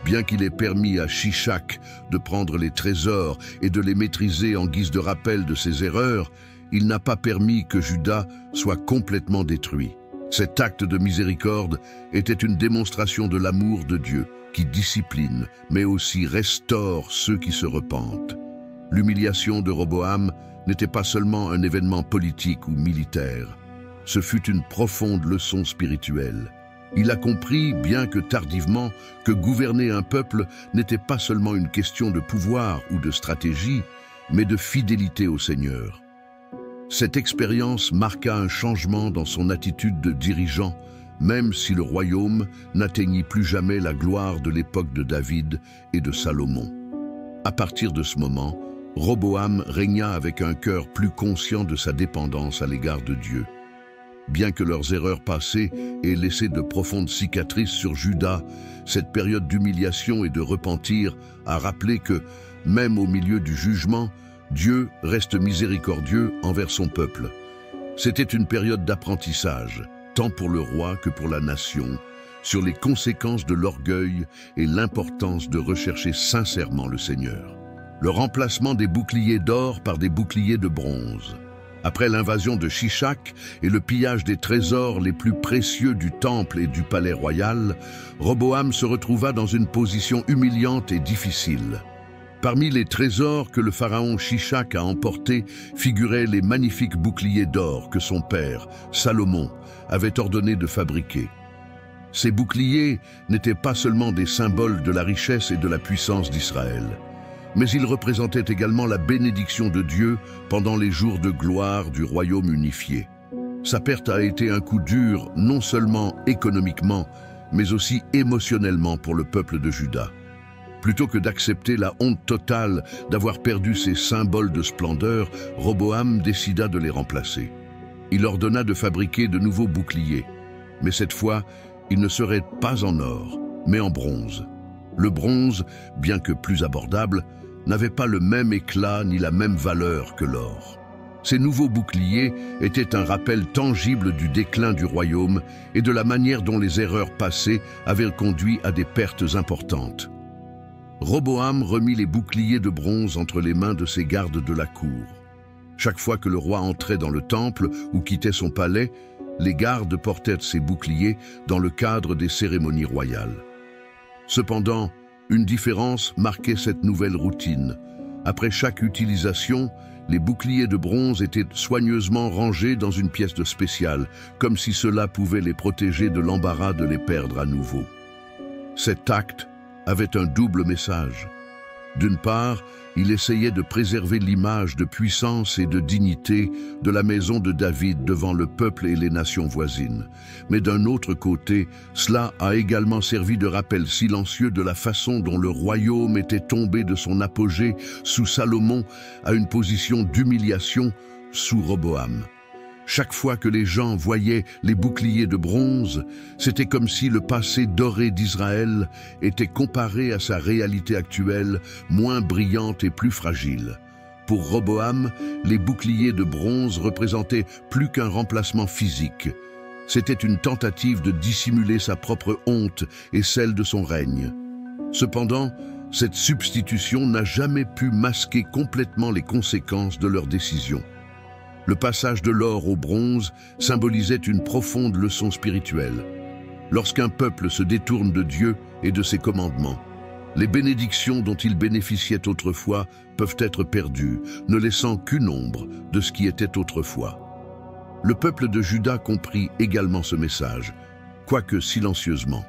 Bien qu'il ait permis à Shishak de prendre les trésors et de les maîtriser en guise de rappel de ses erreurs, il n'a pas permis que Juda soit complètement détruit. Cet acte de miséricorde était une démonstration de l'amour de Dieu qui discipline, mais aussi restaure ceux qui se repentent. L'humiliation de Roboam n'était pas seulement un événement politique ou militaire. Ce fut une profonde leçon spirituelle. Il a compris, bien que tardivement, que gouverner un peuple n'était pas seulement une question de pouvoir ou de stratégie, mais de fidélité au Seigneur. Cette expérience marqua un changement dans son attitude de dirigeant, même si le royaume n'atteignit plus jamais la gloire de l'époque de David et de Salomon. À partir de ce moment, Roboam régna avec un cœur plus conscient de sa dépendance à l'égard de Dieu. Bien que leurs erreurs passées aient laissé de profondes cicatrices sur Juda, cette période d'humiliation et de repentir a rappelé que, même au milieu du jugement, Dieu reste miséricordieux envers son peuple. C'était une période d'apprentissage, tant pour le roi que pour la nation, sur les conséquences de l'orgueil et l'importance de rechercher sincèrement le Seigneur. le remplacement des boucliers d'or par des boucliers de bronze. Après l'invasion de Shishak et le pillage des trésors les plus précieux du temple et du palais royal, Roboam se retrouva dans une position humiliante et difficile. Parmi les trésors que le pharaon Shishak a emportés figuraient les magnifiques boucliers d'or que son père, Salomon, avait ordonné de fabriquer. Ces boucliers n'étaient pas seulement des symboles de la richesse et de la puissance d'Israël, mais ils représentaient également la bénédiction de Dieu pendant les jours de gloire du royaume unifié. Sa perte a été un coup dur non seulement économiquement, mais aussi émotionnellement pour le peuple de Juda. Plutôt que d'accepter la honte totale d'avoir perdu ces symboles de splendeur, Roboam décida de les remplacer. Il ordonna de fabriquer de nouveaux boucliers, mais cette fois, ils ne seraient pas en or, mais en bronze. Le bronze, bien que plus abordable, n'avait pas le même éclat ni la même valeur que l'or. Ces nouveaux boucliers étaient un rappel tangible du déclin du royaume et de la manière dont les erreurs passées avaient conduit à des pertes importantes. Roboam remit les boucliers de bronze entre les mains de ses gardes de la cour. Chaque fois que le roi entrait dans le temple ou quittait son palais, les gardes portaient ces boucliers dans le cadre des cérémonies royales. Cependant, une différence marquait cette nouvelle routine. Après chaque utilisation, les boucliers de bronze étaient soigneusement rangés dans une pièce spéciale, comme si cela pouvait les protéger de l'embarras de les perdre à nouveau. Cet acte avait un double message. D'une part, il essayait de préserver l'image de puissance et de dignité de la maison de David devant le peuple et les nations voisines. Mais d'un autre côté, cela a également servi de rappel silencieux de la façon dont le royaume était tombé de son apogée sous Salomon à une position d'humiliation sous Roboam. Chaque fois que les gens voyaient les boucliers de bronze, c'était comme si le passé doré d'Israël était comparé à sa réalité actuelle, moins brillante et plus fragile. Pour Roboam, les boucliers de bronze représentaient plus qu'un remplacement physique. C'était une tentative de dissimuler sa propre honte et celle de son règne. Cependant, cette substitution n'a jamais pu masquer complètement les conséquences de leur décision. Le passage de l'or au bronze symbolisait une profonde leçon spirituelle. Lorsqu'un peuple se détourne de Dieu et de ses commandements, les bénédictions dont il bénéficiait autrefois peuvent être perdues, ne laissant qu'une ombre de ce qui était autrefois. Le peuple de Juda comprit également ce message, quoique silencieusement.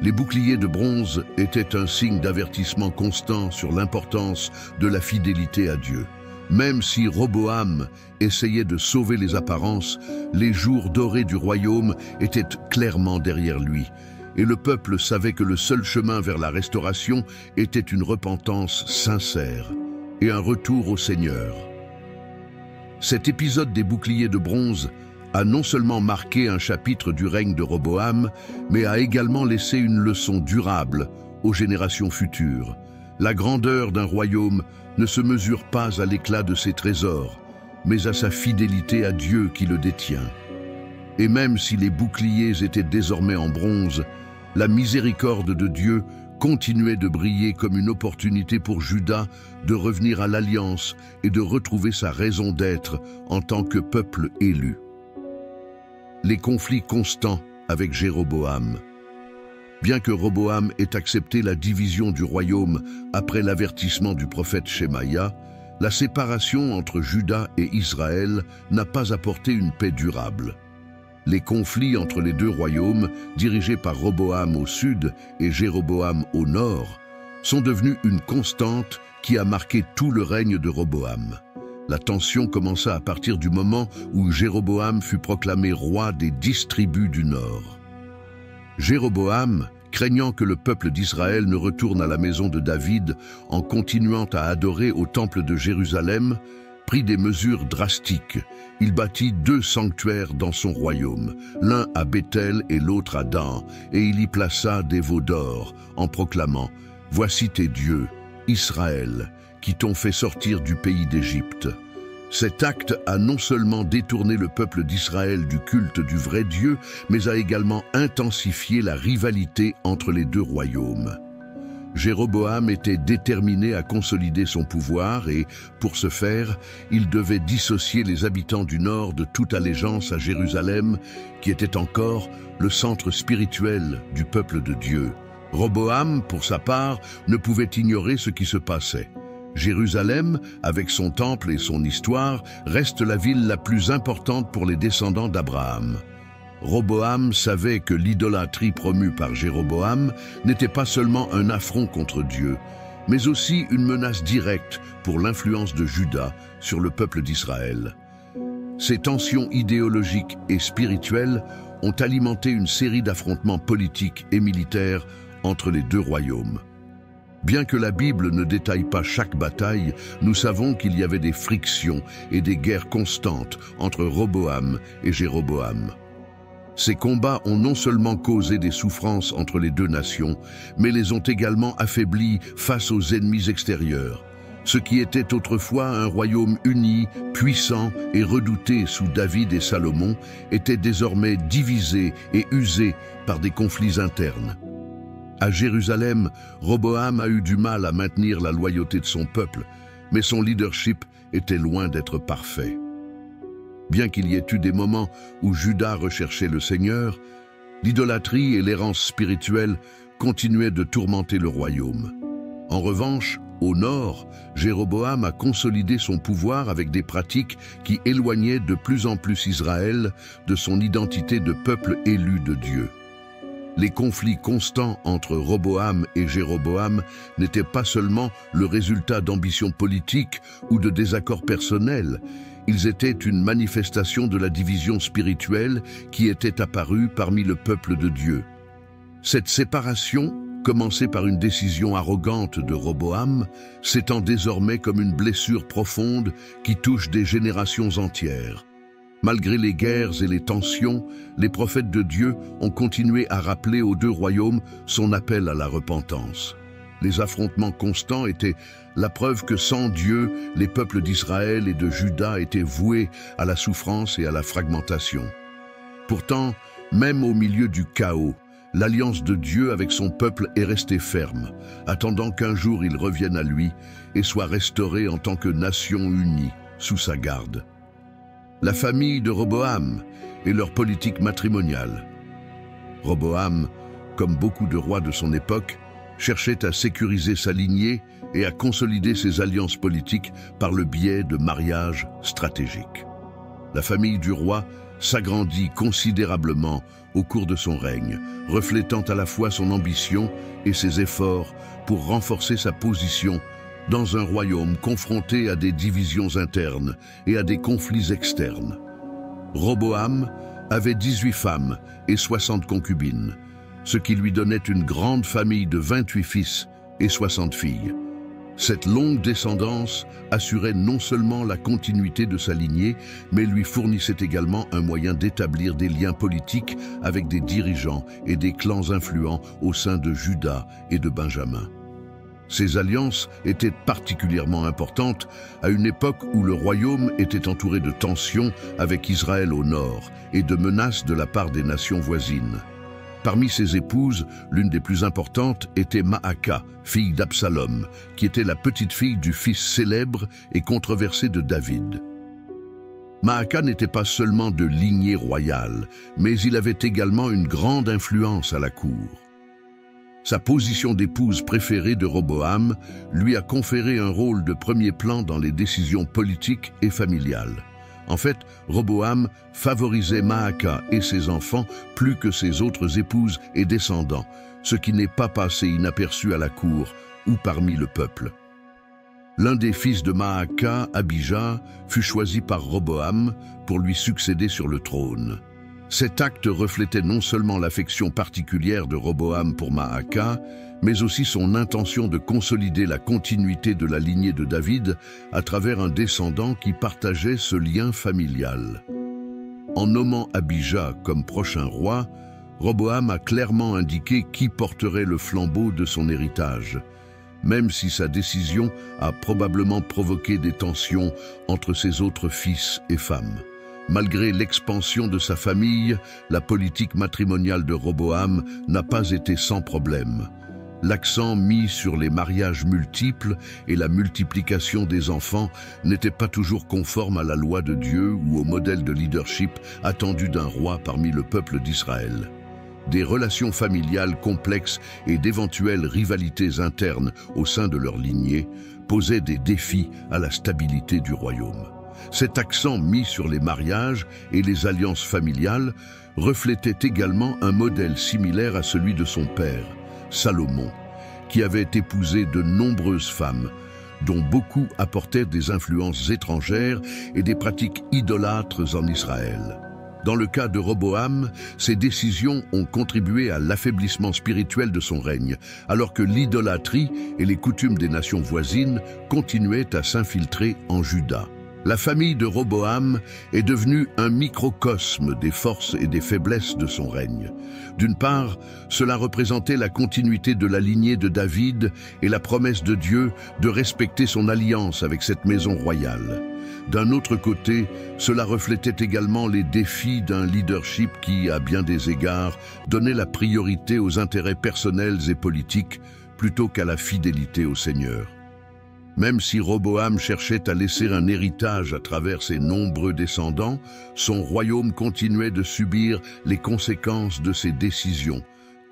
Les boucliers de bronze étaient un signe d'avertissement constant sur l'importance de la fidélité à Dieu. Même si Roboam essayait de sauver les apparences, les jours dorés du royaume étaient clairement derrière lui, et le peuple savait que le seul chemin vers la restauration était une repentance sincère et un retour au Seigneur. Cet épisode des boucliers de bronze a non seulement marqué un chapitre du règne de Roboam, mais a également laissé une leçon durable aux générations futures. La grandeur d'un royaume ne se mesure pas à l'éclat de ses trésors, mais à sa fidélité à Dieu qui le détient. Et même si les boucliers étaient désormais en bronze, la miséricorde de Dieu continuait de briller comme une opportunité pour Juda de revenir à l'alliance et de retrouver sa raison d'être en tant que peuple élu. Les conflits constants avec Jéroboam. Bien que Roboam ait accepté la division du royaume après l'avertissement du prophète Shemaïa, la séparation entre Juda et Israël n'a pas apporté une paix durable. Les conflits entre les deux royaumes, dirigés par Roboam au sud et Jéroboam au nord, sont devenus une constante qui a marqué tout le règne de Roboam. La tension commença à partir du moment où Jéroboam fut proclamé roi des 10 tribus du nord. Jéroboam, craignant que le peuple d'Israël ne retourne à la maison de David en continuant à adorer au temple de Jérusalem, prit des mesures drastiques. Il bâtit 2 sanctuaires dans son royaume, l'un à Béthel et l'autre à Dan, et il y plaça des veaux d'or, en proclamant « Voici tes dieux, Israël, qui t'ont fait sortir du pays d'Égypte ». Cet acte a non seulement détourné le peuple d'Israël du culte du vrai Dieu, mais a également intensifié la rivalité entre les deux royaumes. Jéroboam était déterminé à consolider son pouvoir et, pour ce faire, il devait dissocier les habitants du nord de toute allégeance à Jérusalem, qui était encore le centre spirituel du peuple de Dieu. Roboam, pour sa part, ne pouvait ignorer ce qui se passait. Jérusalem, avec son temple et son histoire, reste la ville la plus importante pour les descendants d'Abraham. Roboam savait que l'idolâtrie promue par Jéroboam n'était pas seulement un affront contre Dieu, mais aussi une menace directe pour l'influence de Juda sur le peuple d'Israël. Ces tensions idéologiques et spirituelles ont alimenté une série d'affrontements politiques et militaires entre les deux royaumes. Bien que la Bible ne détaille pas chaque bataille, nous savons qu'il y avait des frictions et des guerres constantes entre Roboam et Jéroboam. Ces combats ont non seulement causé des souffrances entre les deux nations, mais les ont également affaiblis face aux ennemis extérieurs. Ce qui était autrefois un royaume uni, puissant et redouté sous David et Salomon était désormais divisé et usé par des conflits internes. À Jérusalem, Roboam a eu du mal à maintenir la loyauté de son peuple, mais son leadership était loin d'être parfait. Bien qu'il y ait eu des moments où Juda recherchait le Seigneur, l'idolâtrie et l'errance spirituelle continuaient de tourmenter le royaume. En revanche, au nord, Jéroboam a consolidé son pouvoir avec des pratiques qui éloignaient de plus en plus Israël de son identité de peuple élu de Dieu. Les conflits constants entre Roboam et Jéroboam n'étaient pas seulement le résultat d'ambitions politiques ou de désaccords personnels, ils étaient une manifestation de la division spirituelle qui était apparue parmi le peuple de Dieu. Cette séparation, commencée par une décision arrogante de Roboam, s'étend désormais comme une blessure profonde qui touche des générations entières. Malgré les guerres et les tensions, les prophètes de Dieu ont continué à rappeler aux deux royaumes son appel à la repentance. Les affrontements constants étaient la preuve que sans Dieu, les peuples d'Israël et de Juda étaient voués à la souffrance et à la fragmentation. Pourtant, même au milieu du chaos, l'alliance de Dieu avec son peuple est restée ferme, attendant qu'un jour il revienne à lui et soit restauré en tant que nation unie sous sa garde. La famille de Roboam et leur politique matrimoniale. Roboam, comme beaucoup de rois de son époque, cherchait à sécuriser sa lignée et à consolider ses alliances politiques par le biais de mariages stratégiques. La famille du roi s'agrandit considérablement au cours de son règne, reflétant à la fois son ambition et ses efforts pour renforcer sa position dans un royaume confronté à des divisions internes et à des conflits externes. Roboam avait 18 femmes et 60 concubines, ce qui lui donnait une grande famille de 28 fils et 60 filles. Cette longue descendance assurait non seulement la continuité de sa lignée, mais lui fournissait également un moyen d'établir des liens politiques avec des dirigeants et des clans influents au sein de Juda et de Benjamin. Ces alliances étaient particulièrement importantes à une époque où le royaume était entouré de tensions avec Israël au nord et de menaces de la part des nations voisines. Parmi ses épouses, l'une des plus importantes était Maaka, fille d'Absalom, qui était la petite-fille du fils célèbre et controversé de David. Maaka n'était pas seulement de lignée royale, mais il avait également une grande influence à la cour. Sa position d'épouse préférée de Roboam lui a conféré un rôle de premier plan dans les décisions politiques et familiales. En fait, Roboam favorisait Maaka et ses enfants plus que ses autres épouses et descendants, ce qui n'est pas passé inaperçu à la cour ou parmi le peuple. L'un des fils de Maaka, Abijah, fut choisi par Roboam pour lui succéder sur le trône. Cet acte reflétait non seulement l'affection particulière de Roboam pour Maaka, mais aussi son intention de consolider la continuité de la lignée de David à travers un descendant qui partageait ce lien familial. En nommant Abijah comme prochain roi, Roboam a clairement indiqué qui porterait le flambeau de son héritage, même si sa décision a probablement provoqué des tensions entre ses autres fils et femmes. Malgré l'expansion de sa famille, la politique matrimoniale de Roboam n'a pas été sans problème. L'accent mis sur les mariages multiples et la multiplication des enfants n'était pas toujours conforme à la loi de Dieu ou au modèle de leadership attendu d'un roi parmi le peuple d'Israël. Des relations familiales complexes et d'éventuelles rivalités internes au sein de leur lignée posaient des défis à la stabilité du royaume. Cet accent mis sur les mariages et les alliances familiales reflétait également un modèle similaire à celui de son père, Salomon, qui avait épousé de nombreuses femmes, dont beaucoup apportaient des influences étrangères et des pratiques idolâtres en Israël. Dans le cas de Roboam, ces décisions ont contribué à l'affaiblissement spirituel de son règne, alors que l'idolâtrie et les coutumes des nations voisines continuaient à s'infiltrer en Juda. La famille de Roboam est devenue un microcosme des forces et des faiblesses de son règne. D'une part, cela représentait la continuité de la lignée de David et la promesse de Dieu de respecter son alliance avec cette maison royale. D'un autre côté, cela reflétait également les défis d'un leadership qui, à bien des égards, donnait la priorité aux intérêts personnels et politiques plutôt qu'à la fidélité au Seigneur. Même si Roboam cherchait à laisser un héritage à travers ses nombreux descendants, son royaume continuait de subir les conséquences de ses décisions,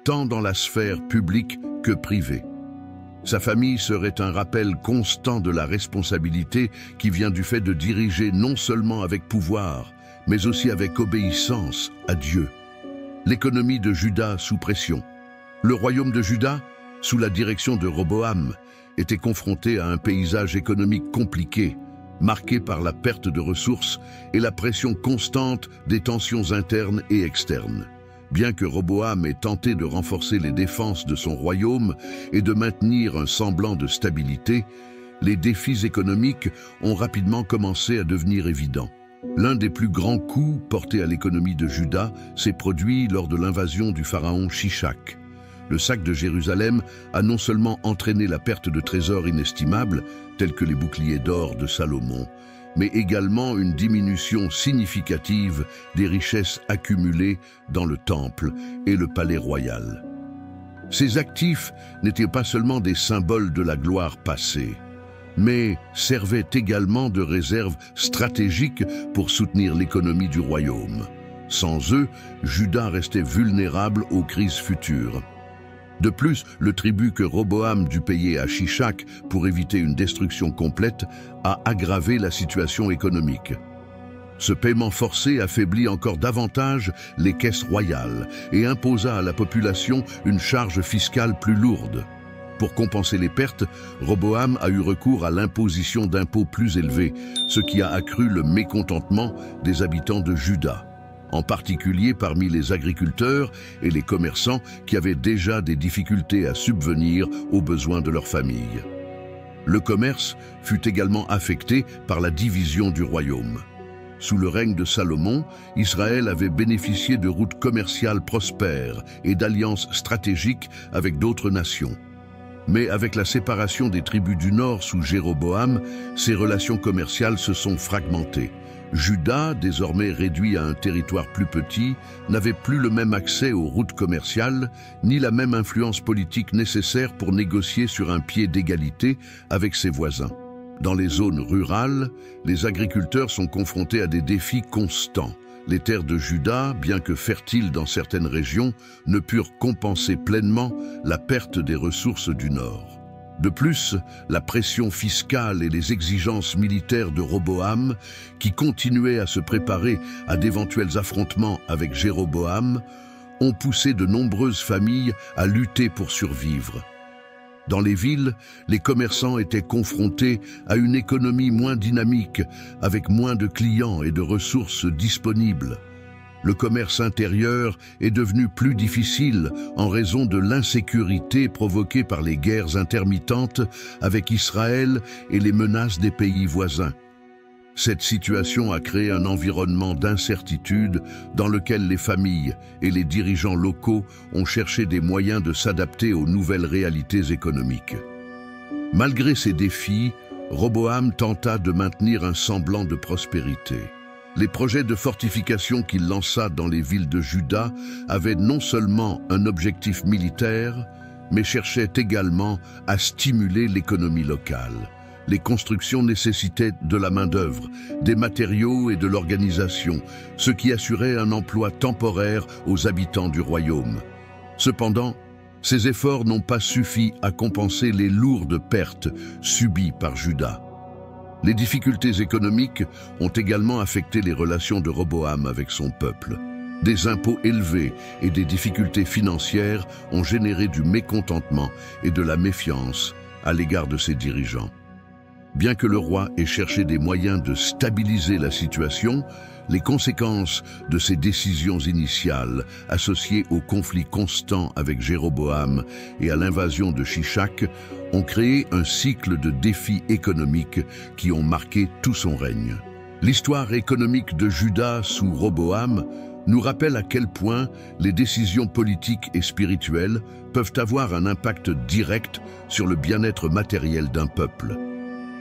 tant dans la sphère publique que privée. Sa famille serait un rappel constant de la responsabilité qui vient du fait de diriger non seulement avec pouvoir, mais aussi avec obéissance à Dieu. L'économie de Juda sous pression. Le royaume de Juda, sous la direction de Roboam, était confronté à un paysage économique compliqué, marqué par la perte de ressources et la pression constante des tensions internes et externes. Bien que Roboam ait tenté de renforcer les défenses de son royaume et de maintenir un semblant de stabilité, les défis économiques ont rapidement commencé à devenir évidents. L'un des plus grands coups portés à l'économie de Juda s'est produit lors de l'invasion du pharaon Shishak. Le sac de Jérusalem a non seulement entraîné la perte de trésors inestimables, tels que les boucliers d'or de Salomon, mais également une diminution significative des richesses accumulées dans le temple et le palais royal. Ces actifs n'étaient pas seulement des symboles de la gloire passée, mais servaient également de réserve stratégique pour soutenir l'économie du royaume. Sans eux, Juda restait vulnérable aux crises futures. De plus, le tribut que Roboam dut payer à Shishak pour éviter une destruction complète a aggravé la situation économique. Ce paiement forcé affaiblit encore davantage les caisses royales et imposa à la population une charge fiscale plus lourde. Pour compenser les pertes, Roboam a eu recours à l'imposition d'impôts plus élevés, ce qui a accru le mécontentement des habitants de Juda, en particulier parmi les agriculteurs et les commerçants qui avaient déjà des difficultés à subvenir aux besoins de leur famille. Le commerce fut également affecté par la division du royaume. Sous le règne de Salomon, Israël avait bénéficié de routes commerciales prospères et d'alliances stratégiques avec d'autres nations. Mais avec la séparation des tribus du Nord sous Jéroboam, ces relations commerciales se sont fragmentées. Juda, désormais réduit à un territoire plus petit, n'avait plus le même accès aux routes commerciales, ni la même influence politique nécessaire pour négocier sur un pied d'égalité avec ses voisins. Dans les zones rurales, les agriculteurs sont confrontés à des défis constants. Les terres de Juda, bien que fertiles dans certaines régions, ne purent compenser pleinement la perte des ressources du Nord. De plus, la pression fiscale et les exigences militaires de Roboam, qui continuaient à se préparer à d'éventuels affrontements avec Jéroboam, ont poussé de nombreuses familles à lutter pour survivre. Dans les villes, les commerçants étaient confrontés à une économie moins dynamique, avec moins de clients et de ressources disponibles. Le commerce intérieur est devenu plus difficile en raison de l'insécurité provoquée par les guerres intermittentes avec Israël et les menaces des pays voisins. Cette situation a créé un environnement d'incertitude dans lequel les familles et les dirigeants locaux ont cherché des moyens de s'adapter aux nouvelles réalités économiques. Malgré ces défis, Roboam tenta de maintenir un semblant de prospérité. Les projets de fortification qu'il lança dans les villes de Juda avaient non seulement un objectif militaire, mais cherchait également à stimuler l'économie locale. Les constructions nécessitaient de la main-d'œuvre, des matériaux et de l'organisation, ce qui assurait un emploi temporaire aux habitants du royaume. Cependant, ces efforts n'ont pas suffi à compenser les lourdes pertes subies par Juda. Les difficultés économiques ont également affecté les relations de Roboam avec son peuple. Des impôts élevés et des difficultés financières ont généré du mécontentement et de la méfiance à l'égard de ses dirigeants. Bien que le roi ait cherché des moyens de stabiliser la situation, les conséquences de ses décisions initiales, associées au conflit constant avec Jéroboam et à l'invasion de Shishak, ont créé un cycle de défis économiques qui ont marqué tout son règne. L'histoire économique de Juda sous Roboam nous rappelle à quel point les décisions politiques et spirituelles peuvent avoir un impact direct sur le bien-être matériel d'un peuple.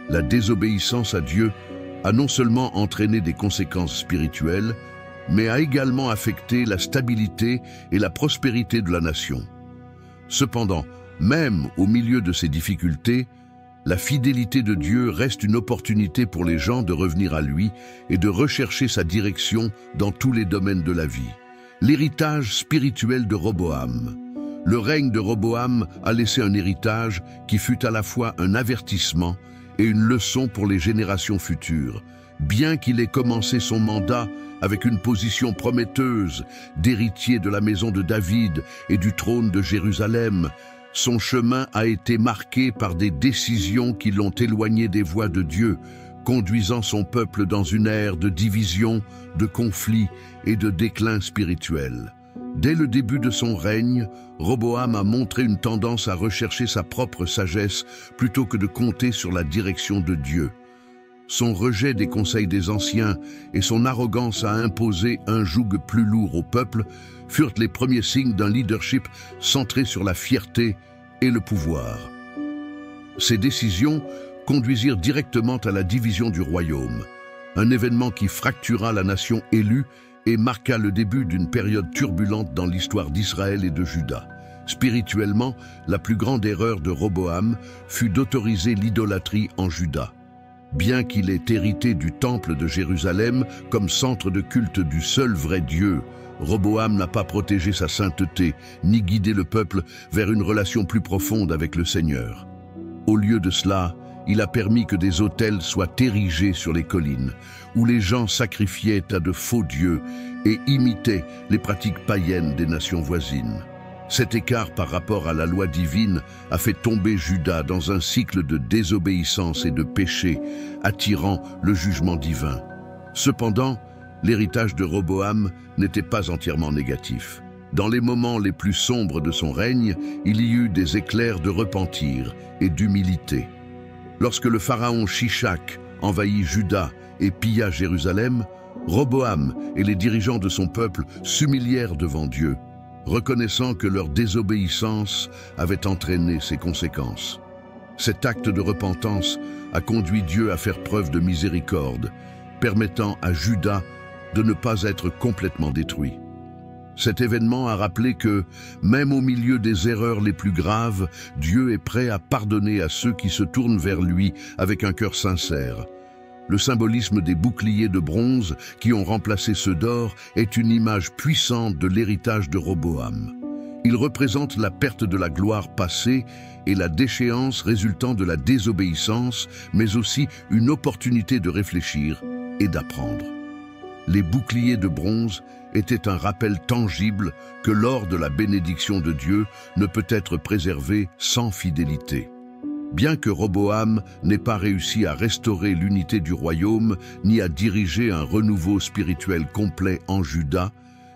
La désobéissance à Dieu a non seulement entraîné des conséquences spirituelles, mais a également affecté la stabilité et la prospérité de la nation. Cependant, même au milieu de ces difficultés, la fidélité de Dieu reste une opportunité pour les gens de revenir à lui et de rechercher sa direction dans tous les domaines de la vie. L'héritage spirituel de Roboam. Le règne de Roboam a laissé un héritage qui fut à la fois un avertissement et une leçon pour les générations futures. Bien qu'il ait commencé son mandat avec une position prometteuse d'héritier de la maison de David et du trône de Jérusalem, son chemin a été marqué par des décisions qui l'ont éloigné des voies de Dieu, conduisant son peuple dans une ère de division, de conflit et de déclin spirituel. Dès le début de son règne, Roboam a montré une tendance à rechercher sa propre sagesse plutôt que de compter sur la direction de Dieu. Son rejet des conseils des anciens et son arrogance à imposer un joug plus lourd au peuple furent les premiers signes d'un leadership centré sur la fierté et le pouvoir. Ces décisions conduisirent directement à la division du royaume, un événement qui fractura la nation élue et marqua le début d'une période turbulente dans l'histoire d'Israël et de Juda. Spirituellement, la plus grande erreur de Roboam fut d'autoriser l'idolâtrie en Juda. Bien qu'il ait hérité du temple de Jérusalem comme centre de culte du seul vrai Dieu, Roboam n'a pas protégé sa sainteté, ni guidé le peuple vers une relation plus profonde avec le Seigneur. Au lieu de cela, il a permis que des autels soient érigés sur les collines, où les gens sacrifiaient à de faux dieux et imitaient les pratiques païennes des nations voisines. Cet écart par rapport à la loi divine a fait tomber Juda dans un cycle de désobéissance et de péché, attirant le jugement divin. Cependant, l'héritage de Roboam n'était pas entièrement négatif. Dans les moments les plus sombres de son règne, il y eut des éclairs de repentir et d'humilité. Lorsque le pharaon Shishak envahit Juda et pilla Jérusalem, Roboam et les dirigeants de son peuple s'humilièrent devant Dieu, reconnaissant que leur désobéissance avait entraîné ses conséquences. Cet acte de repentance a conduit Dieu à faire preuve de miséricorde, permettant à Juda de ne pas être complètement détruit. Cet événement a rappelé que, même au milieu des erreurs les plus graves, Dieu est prêt à pardonner à ceux qui se tournent vers lui avec un cœur sincère. Le symbolisme des boucliers de bronze qui ont remplacé ceux d'or est une image puissante de l'héritage de Roboam. Il représente la perte de la gloire passée et la déchéance résultant de la désobéissance, mais aussi une opportunité de réfléchir et d'apprendre. Les boucliers de bronze étaient un rappel tangible que l'or de la bénédiction de Dieu ne peut être préservé sans fidélité. Bien que Roboam n'ait pas réussi à restaurer l'unité du royaume ni à diriger un renouveau spirituel complet en Juda,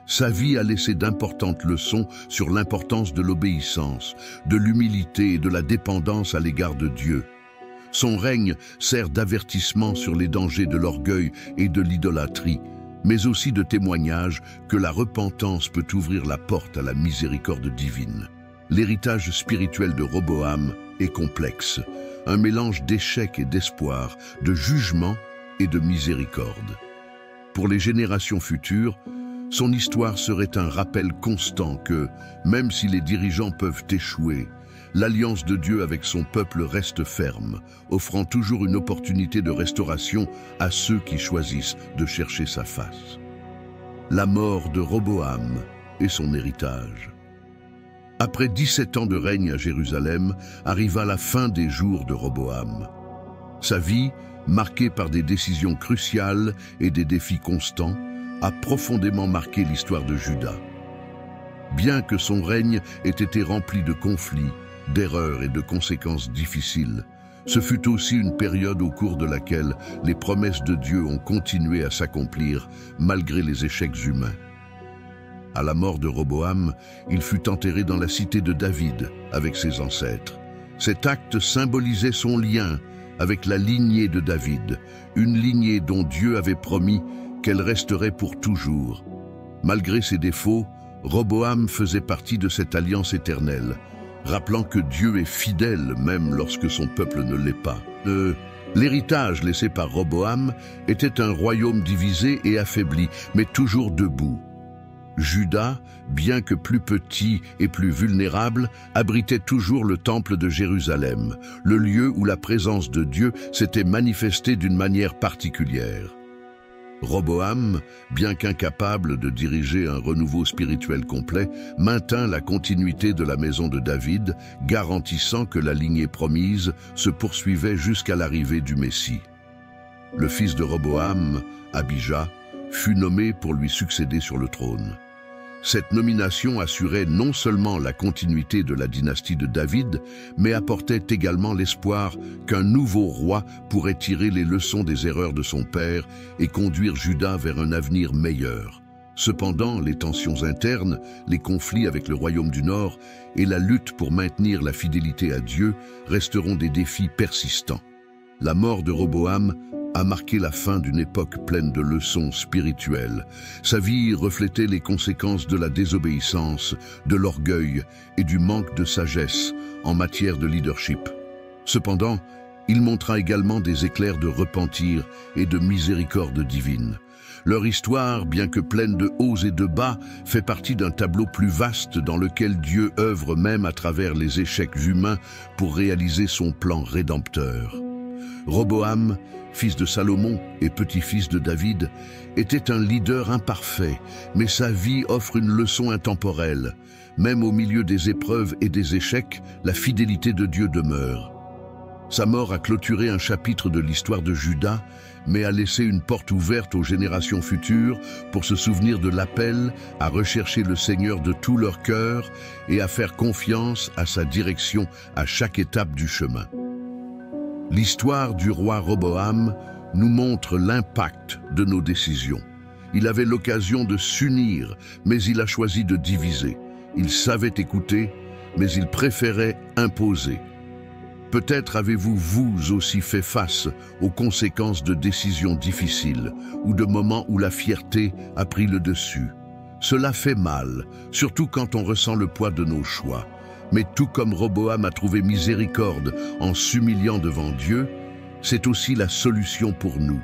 sa vie a laissé d'importantes leçons sur l'importance de l'obéissance, de l'humilité et de la dépendance à l'égard de Dieu. Son règne sert d'avertissement sur les dangers de l'orgueil et de l'idolâtrie, mais aussi de témoignage que la repentance peut ouvrir la porte à la miséricorde divine. L'héritage spirituel de Roboam est complexe, un mélange d'échec et d'espoir, de jugement et de miséricorde. Pour les générations futures, son histoire serait un rappel constant que, même si les dirigeants peuvent échouer, l'alliance de Dieu avec son peuple reste ferme, offrant toujours une opportunité de restauration à ceux qui choisissent de chercher sa face. La mort de Roboam et son héritage. Après 17 ans de règne à Jérusalem, arriva la fin des jours de Roboam. Sa vie, marquée par des décisions cruciales et des défis constants, a profondément marqué l'histoire de Juda. Bien que son règne ait été rempli de conflits, d'erreurs et de conséquences difficiles, ce fut aussi une période au cours de laquelle les promesses de Dieu ont continué à s'accomplir malgré les échecs humains. À la mort de Roboam, il fut enterré dans la cité de David avec ses ancêtres. Cet acte symbolisait son lien avec la lignée de David, une lignée dont Dieu avait promis qu'elle resterait pour toujours. Malgré ses défauts, Roboam faisait partie de cette alliance éternelle, rappelant que Dieu est fidèle même lorsque son peuple ne l'est pas. L'héritage laissé par Roboam était un royaume divisé et affaibli, mais toujours debout. Juda, bien que plus petit et plus vulnérable, abritait toujours le temple de Jérusalem, le lieu où la présence de Dieu s'était manifestée d'une manière particulière. Roboam, bien qu'incapable de diriger un renouveau spirituel complet, maintint la continuité de la maison de David, garantissant que la lignée promise se poursuivait jusqu'à l'arrivée du Messie. Le fils de Roboam, Abijah, fut nommé pour lui succéder sur le trône. Cette nomination assurait non seulement la continuité de la dynastie de David, mais apportait également l'espoir qu'un nouveau roi pourrait tirer les leçons des erreurs de son père et conduire Juda vers un avenir meilleur. Cependant, les tensions internes, les conflits avec le royaume du Nord et la lutte pour maintenir la fidélité à Dieu resteront des défis persistants. La mort de Roboam a marqué la fin d'une époque pleine de leçons spirituelles. Sa vie reflétait les conséquences de la désobéissance, de l'orgueil et du manque de sagesse en matière de leadership. Cependant, il montra également des éclairs de repentir et de miséricorde divine. Leur histoire, bien que pleine de hauts et de bas, fait partie d'un tableau plus vaste dans lequel Dieu œuvre même à travers les échecs humains pour réaliser son plan rédempteur. Roboam, fils de Salomon et petit-fils de David, était un leader imparfait, mais sa vie offre une leçon intemporelle. Même au milieu des épreuves et des échecs, la fidélité de Dieu demeure. Sa mort a clôturé un chapitre de l'histoire de Juda, mais a laissé une porte ouverte aux générations futures pour se souvenir de l'appel à rechercher le Seigneur de tout leur cœur et à faire confiance à sa direction à chaque étape du chemin. L'histoire du roi Roboam nous montre l'impact de nos décisions. Il avait l'occasion de s'unir, mais il a choisi de diviser. Il savait écouter, mais il préférait imposer. Peut-être avez-vous vous aussi fait face aux conséquences de décisions difficiles ou de moments où la fierté a pris le dessus. Cela fait mal, surtout quand on ressent le poids de nos choix. Mais tout comme Roboam a trouvé miséricorde en s'humiliant devant Dieu, c'est aussi la solution pour nous.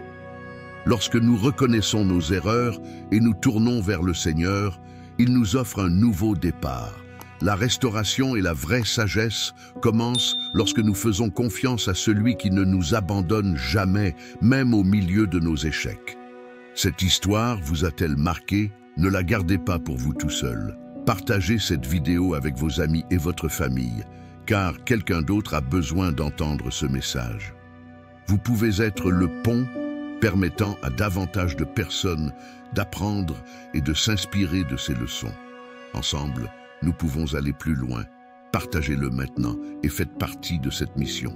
Lorsque nous reconnaissons nos erreurs et nous tournons vers le Seigneur, il nous offre un nouveau départ. La restauration et la vraie sagesse commencent lorsque nous faisons confiance à celui qui ne nous abandonne jamais, même au milieu de nos échecs. Cette histoire vous a-t-elle marqué? Ne la gardez pas pour vous tout seul. Partagez cette vidéo avec vos amis et votre famille, car quelqu'un d'autre a besoin d'entendre ce message. Vous pouvez être le pont permettant à davantage de personnes d'apprendre et de s'inspirer de ces leçons. Ensemble, nous pouvons aller plus loin. Partagez-le maintenant et faites partie de cette mission.